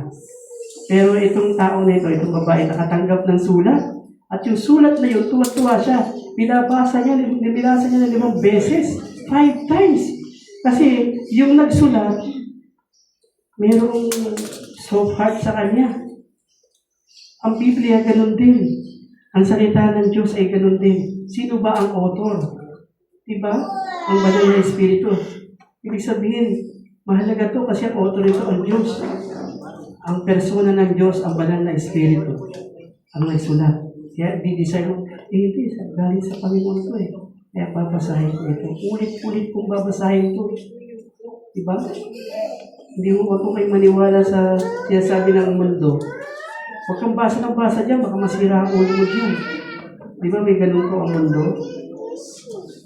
Pero itong tao na ito, itong babae, nakatanggap ng sulat. At yung sulat na yun, tuwa-tuwa siya. Binabasa niya ng 5 beses. 5 times. Kasi yung nagsulat, mayroong soft heart sa kanya. Ang Biblia, ganun din. Ang salita ng Diyos ay ganun din. Sino ba ang author? Diba? Ang banal na Espiritu. Ibig sabihin, mahalaga to kasi ang author ito ang Diyos. Ang persona ng Diyos, ang banal na Espiritu, ang nagsulat. Kaya di-decide mo, hindi, galing sa Panginoon to Kaya babasahin ko ito. Ulit-ulit kong babasahin to. Diba? Hindi mo ako kayo maniwala sa sinasabi ng mundo. Huwag kang basa ng basa dyan, baka masira ang ulo mo dyan. Diba may ganun ko ang mundo?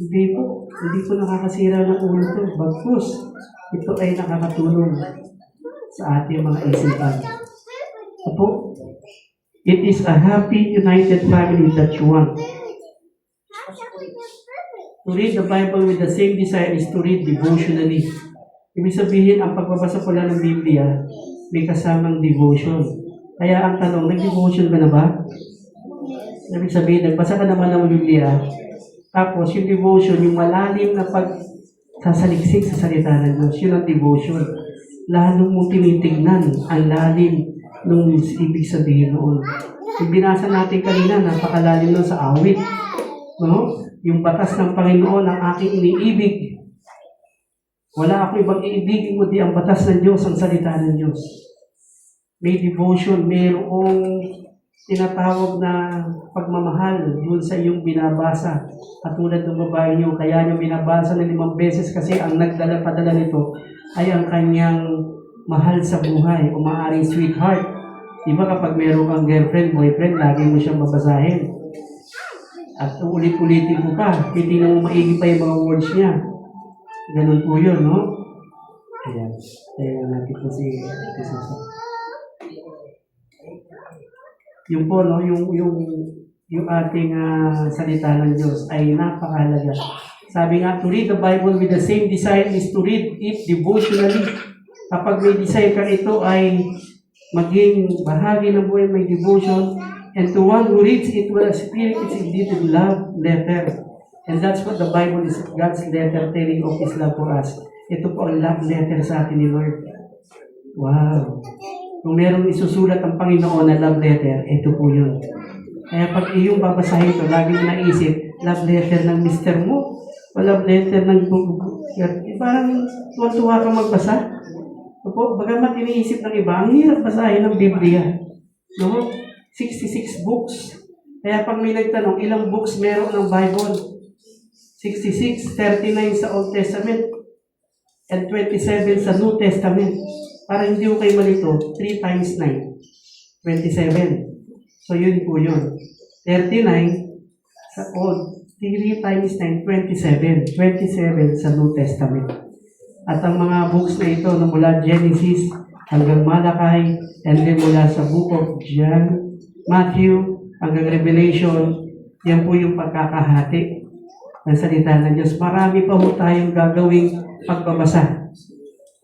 Hindi ko nakakasira ng ulo to. Bagkus, ito ay nakakatulong sa ating mga isipan. Apo, it is a happy, united family that you want. To read the Bible with the same desire is to read devotionally. Ibig sabihin, ang pagbabasa pala ng Biblia, may kasamang devotion. Kaya ang tanong, nag-devotion ka na ba? Ibig sabihin, nagbasa ka naman ng Biblia, tapos yung devotion, yung malalim na pagsasaliksik sa salita ng Diyos, yun ang devotion. Lalo mong tinitignan ang lalim nung ibig sabihin noon. Yung binasa natin kanina, napakalalim nun sa awit. No? Yung batas ng Panginoon ang aking iniibig. Wala ako ibang iibigin kundi ang batas ng Diyos, ang salita ng Diyos. May devotion, mayroong tinatawag na pagmamahal dun sa iyong binabasa. Katulad ng babae niyo, kaya niyo binabasa na 5 beses kasi ang padala nito ay ang kanyang mahal sa buhay o maaaring sweetheart. Diba kapag meron kang girlfriend, boyfriend, lagi mo siyang babasahin. At ulit-ulitin mo pa, hindi na mo maigi pa yung mga words niya. Ganun po yun, no? Ayan. Ayan natin po si Jesus. Yung po, no? Yung ating salita ng Diyos ay napakahalaga. Sabi nga, to read the Bible with the same desire is to read it devotionally. Kapag may desire ka, ito ay maging bahagi ng buhay, may devotion. And to one who reads it with a spirit, it's indeed a love letter. And that's what the Bible is, God's letter telling of His love for us. Ito po ang love letter sa atin ni Lord. Wow! Kung merong isusulat ang Panginoon na love letter, ito po yun. Kaya pag iyong babasahin ito, lagi mo naisip, love letter ng mister mo, o love letter ng parang tuwa-tuwa ka magbasa. Ito po, bagamat iniisip ng iba, ang hirap basahin ng Biblia. No? 66 books. Kaya pag may nagtanong, ilang books meron ng Bible? 66, 39 sa Old Testament, and 27 sa New Testament. Para hindi ko kayo malito, 3 times 9, 27. So yun po yun. 39 sa Old, 3 times 9, 27. 27 sa New Testament. At ang mga books na ito, na mula Genesis hanggang Malachi, and then mula sa Book of John, Matthew, hanggang Revelation, yan po yung pagkakahati ng salita ng Diyos. Marami pa po tayong gagawing pagbabasa.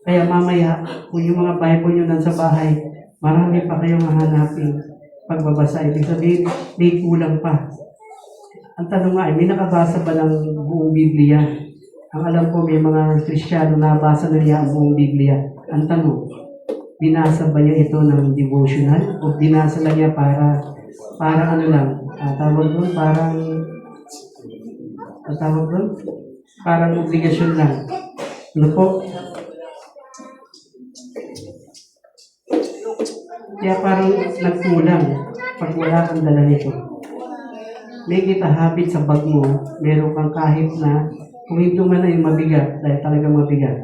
Kaya mamaya, kung yung mga Bible nyo nasa bahay, marami pa kayong hahanapin pagbabasa. Ibig sabihin, may kulang pa. Ang tanong nga ay, may nakabasa ba ng buong Biblia? Ang alam ko, may mga Kristiyano na nabasa na niya ang buong Biblia. Ang tanong, binasa ba niya ito ng devotional? O binasa lang niya para ano lang, tawag doon, parang obligasyon lang. Ano po? Kaya parang nagkulang pag wala kang dala nito. May kita habit sa bag mo, meron kang kahit na, kung hindi man ay mabigat, dahil talagang mabigat.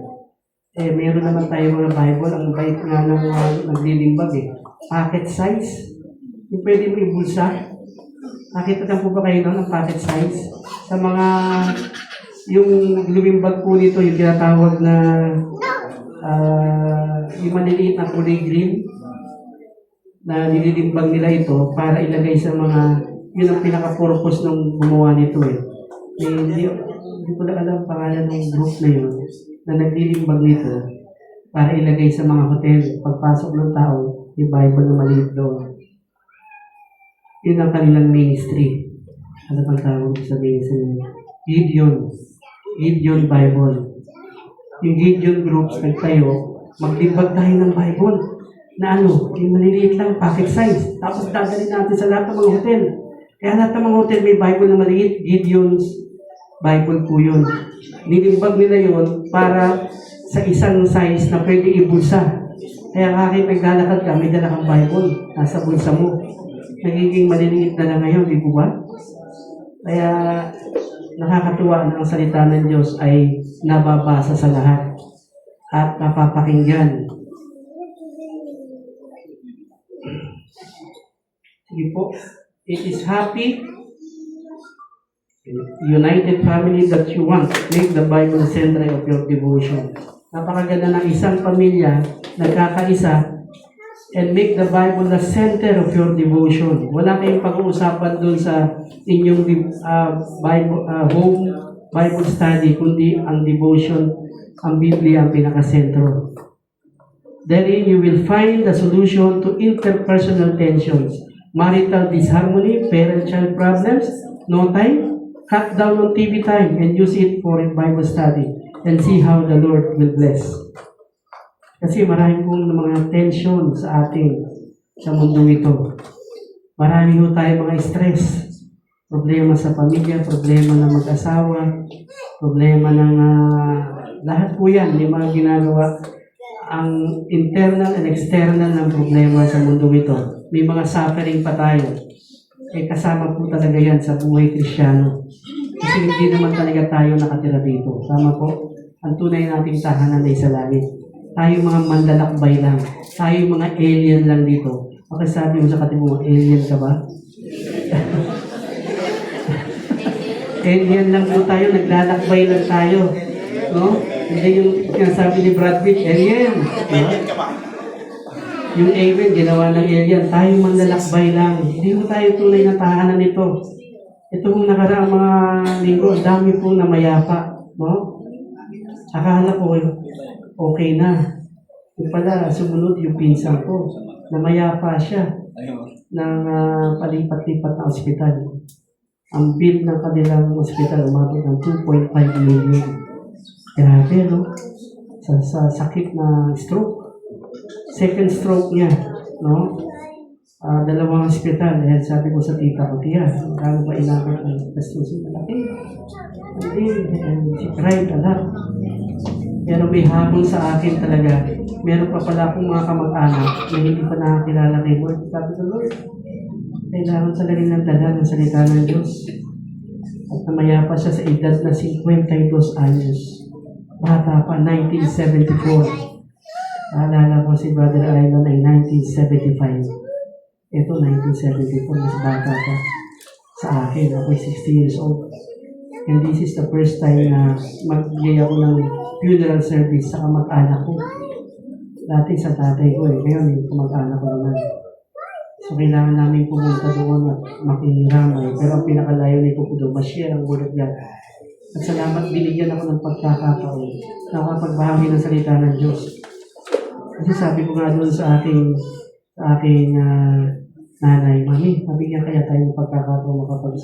Meron naman tayo mga Bible, ang bait nga ng naglilimbag Pocket size. Yung pwede mo ibulsa. Nakita na po ba kayo ng pocket size? Sa mga, yung lumimbag po nito, yung tinatawag na, yung maliliit na kulay green, na nililimbag nila ito para ilagay sa mga, yun ang pinaka-purpose ng gumawa nito Hindi ko na alam pangalan ng group na yun, na naglilimbag nito para ilagay sa mga hotel. Pagpasok ng tao, yung Bible na maliit doon. Yun ang kanilang ministry. Ano bang tawag sa ministry? Gideon Bible. Yung Gideon groups nagtayo, maglimbag tayo ng Bible na yung maliliit lang, pocket size. Tapos dadalhin natin sa lahat ng mga hotel. Kaya lahat ng mga hotel may Bible na maliit, Gideon's Bible po yun. Nilimbag nila yun para sa isang size na pwede ibulsa. Kaya kahit naglalakad ka, may dala kang Bible, nasa bulsa mo. Nagiging maliliit na lang ngayon, di po ba? Kaya nakakatuwa na ang salita ng Diyos ay nababasa sa lahat at napapakinggan. Sige po. It is happy, united family that you want. Make the Bible the center of your devotion. Napakaganda ng isang pamilya, nagkakaisa, and make the Bible the center of your devotion. Wala kayong pag-uusapan doon sa inyong home Bible study, kundi ang devotion ang Biblia ang pinakasentro. Therein you will find the solution to interpersonal tensions, marital disharmony, parent-child problems, no time, cut down on TV time and use it for a Bible study and see how the Lord will bless. Kasi marami pong mga tension sa ating sa mundo ito. Marami po tayo mga stress, problema sa pamilya, problema ng mag-asawa, problema ng lahat po yan, yung mga ginagawa. Ang internal and external ng problema sa mundo ito. May mga suffering pa tayo. Eh kasama po talaga yan sa buhay Kristiyano. Kasi hindi naman talaga tayo nakatira dito. Tama po? Ang tunay nating tahanan ay sa langit. Tayo mga manlalakbay lang. Tayo mga alien lang dito. Okay, sabi mo sa katibo, alien ka ba? Alien lang po tayo, naglalakbay lang tayo. No? Hindi yung sinasabi ni Brad Pitt, alien. Alien ka ba? Yung alien, ginawa ng alien. Tayo manlalakbay lang. Hindi mo tayo tunay na tahanan nito. Ito kung nakaraang mga linggo, ang dami pong namayapa. No? Akala ko, okay na. Yung pala, sumunod yung pinsan ko. Namayapa siya ng palipat-lipat na ospital. Ang bill ng kanilang ospital umabot ng 2.5 million. Grabe, no? Sa sakit na stroke. Second stroke niya, no? Dalawang hospital. Eh, sabi ko sa tita ko, tiya, kano ba inabot ang gastusin? Malaki. Hindi, she cried a lot. Pero may habol sa akin talaga. Meron pa pala akong mga kamag-anak na hindi pa nakakilala kay Lord. Sabi ko, Lord, kailangan talaga ng dala ng salita ng Diyos. At namaya pa siya sa edad na 52 anyos. Bata pa, 1974. Naalala ko si Brother Aylan ay 1975. Ito, 1974, mas bata pa sa akin. Ako'y 60 years old. And this is the first time na mag-gay ako ng funeral service sa kamag-anak ko. Dati sa tatay ko eh. Ngayon, kamag-anak ko naman. So, kailangan namin pumunta doon at makiramay. Pero ang pinakalayo na ko doon, ma-share ang word of God. At salamat, binigyan ako ng pagkakataon na makapagbahagi ng salita ng Diyos. Kasi sabi ko nga doon sa aking nanay, Mami, mabigyan kaya tayo ng pagkakataon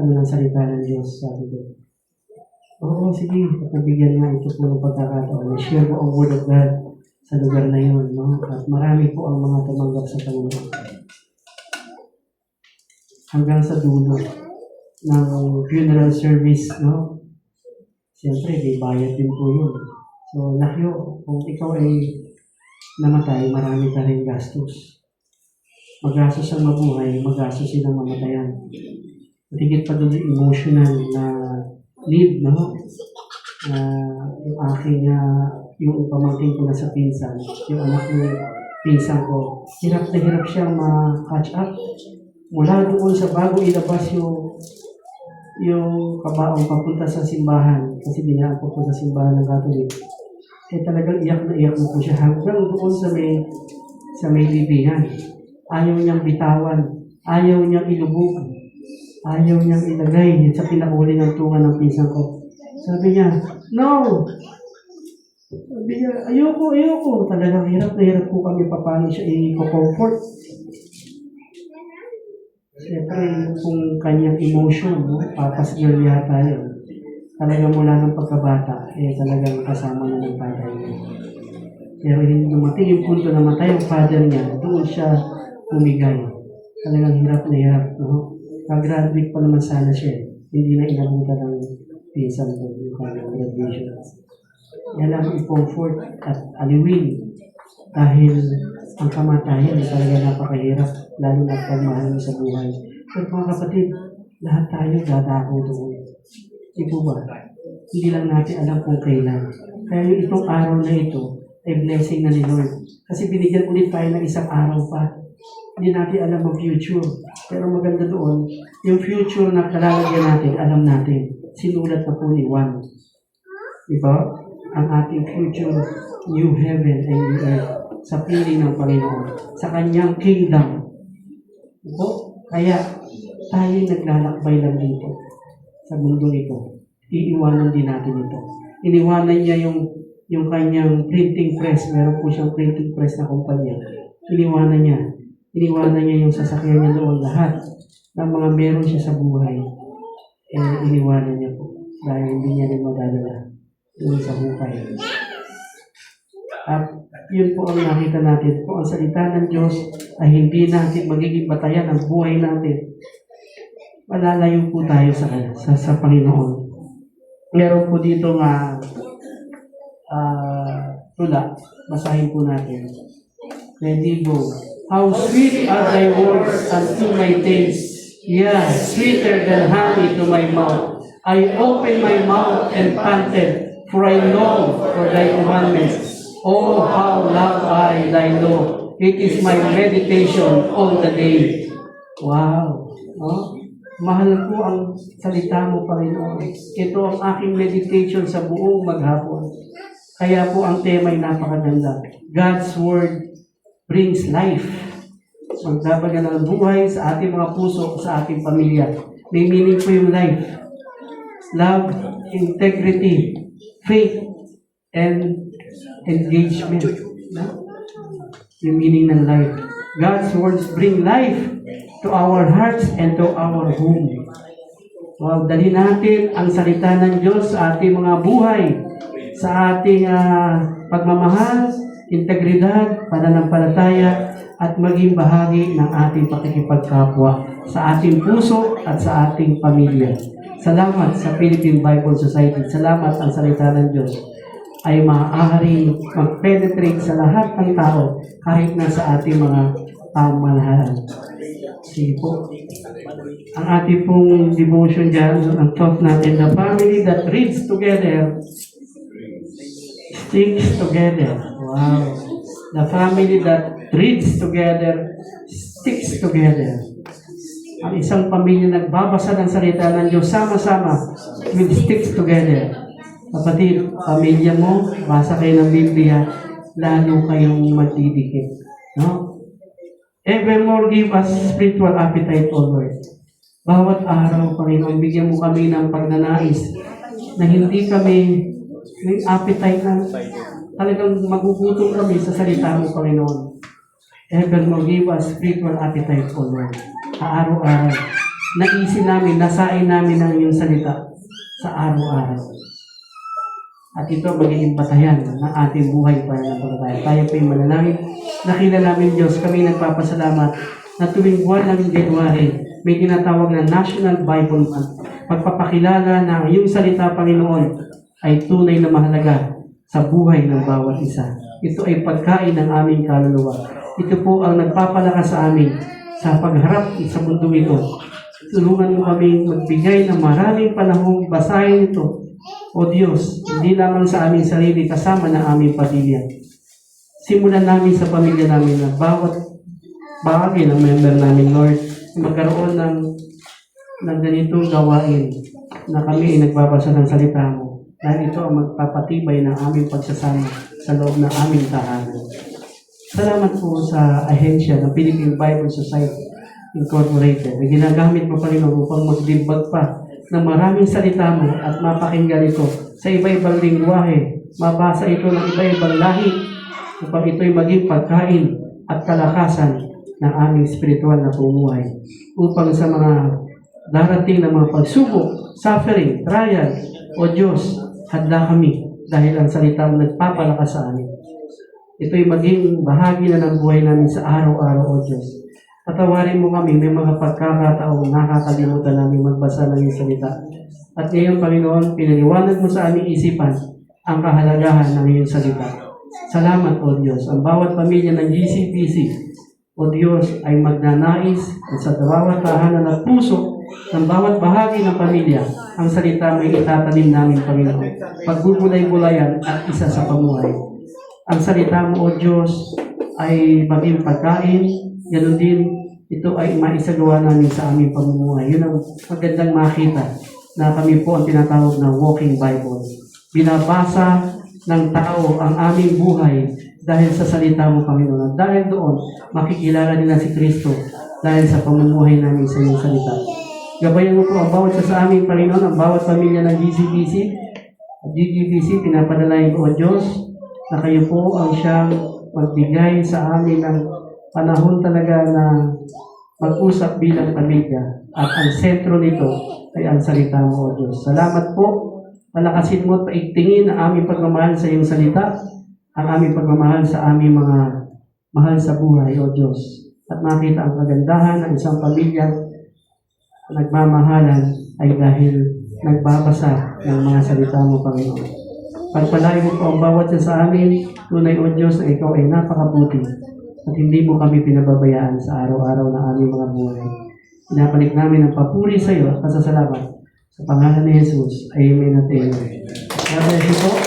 ng salita ng Diyos, sabi ko. Oo, sige, nabigyan nga ito po ng pagkakataon. Na-share ko ang word of God sa lugar na yun, no? At marami po ang mga tumanggap sa Panginoon. Hanggang sa dulo ng funeral service, no? Siyempre, may bayad din po yun. So, nakyo, kung ikaw ay namatay, marami ka rin gastos. Magastos ang mabuhay, magastos din ang mamatayan. At higit pa doon yung emotional na need, no? Yung aking, yung pamangkin ko na sa pinsan, yung anak ng pinsan ko, hirap na hirap siyang ma-catch up. Mula doon sa bago ilabas yung kabaong papunta sa simbahan, kasi dinaan po sa simbahan ng Katolik, eh talagang iyak na iyak mo po siya hanggang doon sa may libingan. Ayaw niyang bitawan, ayaw niyang ilubog, ayaw niyang ilagay sa pinakuli ng tunga ng pinsan ko. Sabi niya, no! Sabi niya, ayoko. Talagang hirap na hirap po kami paano siya i-comfort. Siyempre, kung kanyang emotion, no? Papas girl yata yun. Talagang mula ng pagkabata, talagang kasama na ng father niya. Pero hindi dumating yung punto na matay ang father niya, doon siya umigay. Talagang hirap na hirap, no? Pag-graduate pa naman sana siya. Hindi na inabutan ng pinsan ko yung kanyang graduation. Yan ang i-comfort at aliwin dahil ang kamatayan talaga napakahirap, lalo na pagmahal mo sa buhay. Pero mga kapatid, lahat tayo dadako doon. Di po ba? Hindi lang natin alam kung kailan. Kaya yung itong araw na ito ay blessing na ni Lord. Kasi binigyan ulit tayo ng isang araw pa. Hindi natin alam ang future. Pero maganda doon, yung future na kalalagyan natin, alam natin. Sinulat na po ni Juan. Diba? Ang ating future, new heaven and new earth, sa piling ng Panginoon, sa kanyang kingdom. Diba? Kaya, tayo naglalakbay lang dito, sa mundo ito. Iiwanan din natin ito. Iniwanan niya yung yung kanyang printing press, meron po siyang printing press na kumpanya. Iniwanan niya. Iniwanan niya yung sasakyan niya doon, lahat ng mga meron siya sa buhay. Iniwanan niya po dahil hindi niya rin madadala doon sa buhay. At yun po ang nakita natin. Kung ang salita ng Diyos ay hindi natin magiging batayan ang buhay natin, malalayo po tayo sa Panginoon. Meron po dito nga tula. Basahin po natin. Ready, go. How sweet are thy words unto my taste. Yeah, sweeter than honey to my mouth. I opened my mouth and panted, for I long for thy commandments. Oh, how love I thy law. It is my meditation all the day. Wow. No? Mahal ko ang salita mo, Panginoon. Ito ang aking meditation sa buong maghapon. Kaya po ang tema ay napakaganda. God's Word brings life. Magdabagan ng buhay sa ating mga puso, sa ating pamilya. May meaning po yung life. Love, integrity, faith, and engagement. Yung meaning ng life. God's words bring life to our hearts and to our home. Wow, dalhin natin ang salita ng Diyos sa ating mga buhay, sa ating pagmamahal, integridad, pananampalataya, at maging bahagi ng ating pakikipagkapwa sa ating puso at sa ating pamilya. Salamat sa Philippine Bible Society. Salamat ang salita ng Diyos ay maaaring mag-penetrate sa lahat ng tao kahit na sa ating mga pamalahalan. Sige po. Ang ating pong devotion dyan, ang thought natin, the family that reads together sticks together. Wow. The family that reads together sticks together. Ang isang pamilya nagbabasa ng salita ng Diyos sama-sama will sticks together. Kapatid, pamilya mo, basa kayo ng Biblia, lalo kayong magdidikit. No? Evermore give us spiritual appetite, O Lord. Bawat araw, Panginoon, bigyan mo kami ng pagnanais na hindi kami may appetite na talagang magugutom kami sa salita mo, Panginoon. Evermore give us spiritual appetite, O Lord. Araw-araw. Naisin namin, nasain namin ang iyong salita sa araw-araw. At ito magiging batayan ng ating buhay para ng pagkataya. Tayo po yung manalangin. Nakila namin Diyos, kami nagpapasalamat na tuwing buwan ng January, may tinatawag na National Bible Month. Pagpapakilala na ang iyong salita, Panginoon, ay tunay na mahalaga sa buhay ng bawat isa. Ito ay pagkain ng aming kaluluwa. Ito po ang nagpapalakas sa amin sa pagharap sa mundong ito. Tulungan mo kami magbigay ng maraming panahong basahin ito. O Diyos, hindi lamang sa aming sarili kasama ng aming pamilya. Simulan namin sa pamilya namin na bawat bahagi ng member namin, Lord, magkaroon ng ganitong gawain na kami ay nagbabasa ng salita mo. Dahil ito ang magpapatibay ng aming pagsasama sa loob ng aming tahanan. Salamat po sa ahensya ng Philippine Bible Society Incorporated na ginagamit mo, Panginoon, upang maglibag pa ng maraming salita mo at mapakinggan ito sa iba-ibang lingwahe. Mabasa ito ng iba-ibang lahi upang ito'y maging pagkain at kalakasan ng aming spiritual na pumuhay. Upang sa mga darating na mga pagsubok, suffering, trial, o Diyos, hadla kami dahil ang salita mo nagpapalakas sa amin. Ito'y maging bahagi na ng buhay namin sa araw-araw, O Diyos. Patawarin mo kami, may mga pagkakataong nakakalimutan namin magbasa ng iyong salita. At ngayon, Panginoon, pinaliwanag mo sa aming isipan ang kahalagahan ng iyong salita. Salamat, O Diyos. Ang bawat pamilya ng GCPC, O Diyos, ay magnanais at sa bawat tahanan at puso ng bawat bahagi ng pamilya, ang salita may itatanim namin, Panginoon. Pagbubulay-bulayan at isa sa pamuhay. Ang salita mo, O Diyos, ay maging pagkain, ganoon din, ito ay maisagawa namin sa aming pamumuhay. Yun ang magandang makita na kami po ang tinatawag na walking Bible. Binabasa ng tao ang aming buhay dahil sa salita mo, Panginoon. At dahil doon, makikilala nila si Kristo dahil sa pamumuhay namin sa iyong salita. Gabayan mo po ang bawat sa aming, Panginoon, ang bawat pamilya ng GCPC. At GGBC, pinapadalayan ko o Diyos na kayo po ang siyang magbigay sa amin ng panahon talaga na mag-usap bilang pamilya. At ang sentro nito ay ang salita mo o Diyos. Salamat po. Palakasin mo at paigtingin ang aming pagmamahal sa iyong salita, ang aming pagmamahal sa aming mga mahal sa buhay o Diyos. At makita ang kagandahan ng isang pamilya na nagmamahalan ay dahil nagbabasa ng mga salita mo, Panginoon. Pagpalain mo po ang bawat isa sa amin, tunay o Diyos na ikaw ay napakabuti at hindi mo kami pinababayaan sa araw-araw na aming mga buhay. Pinapalik namin ang papuri sa iyo at pasasalamat sa pangalan ni Jesus. Amen at amen. God bless you po.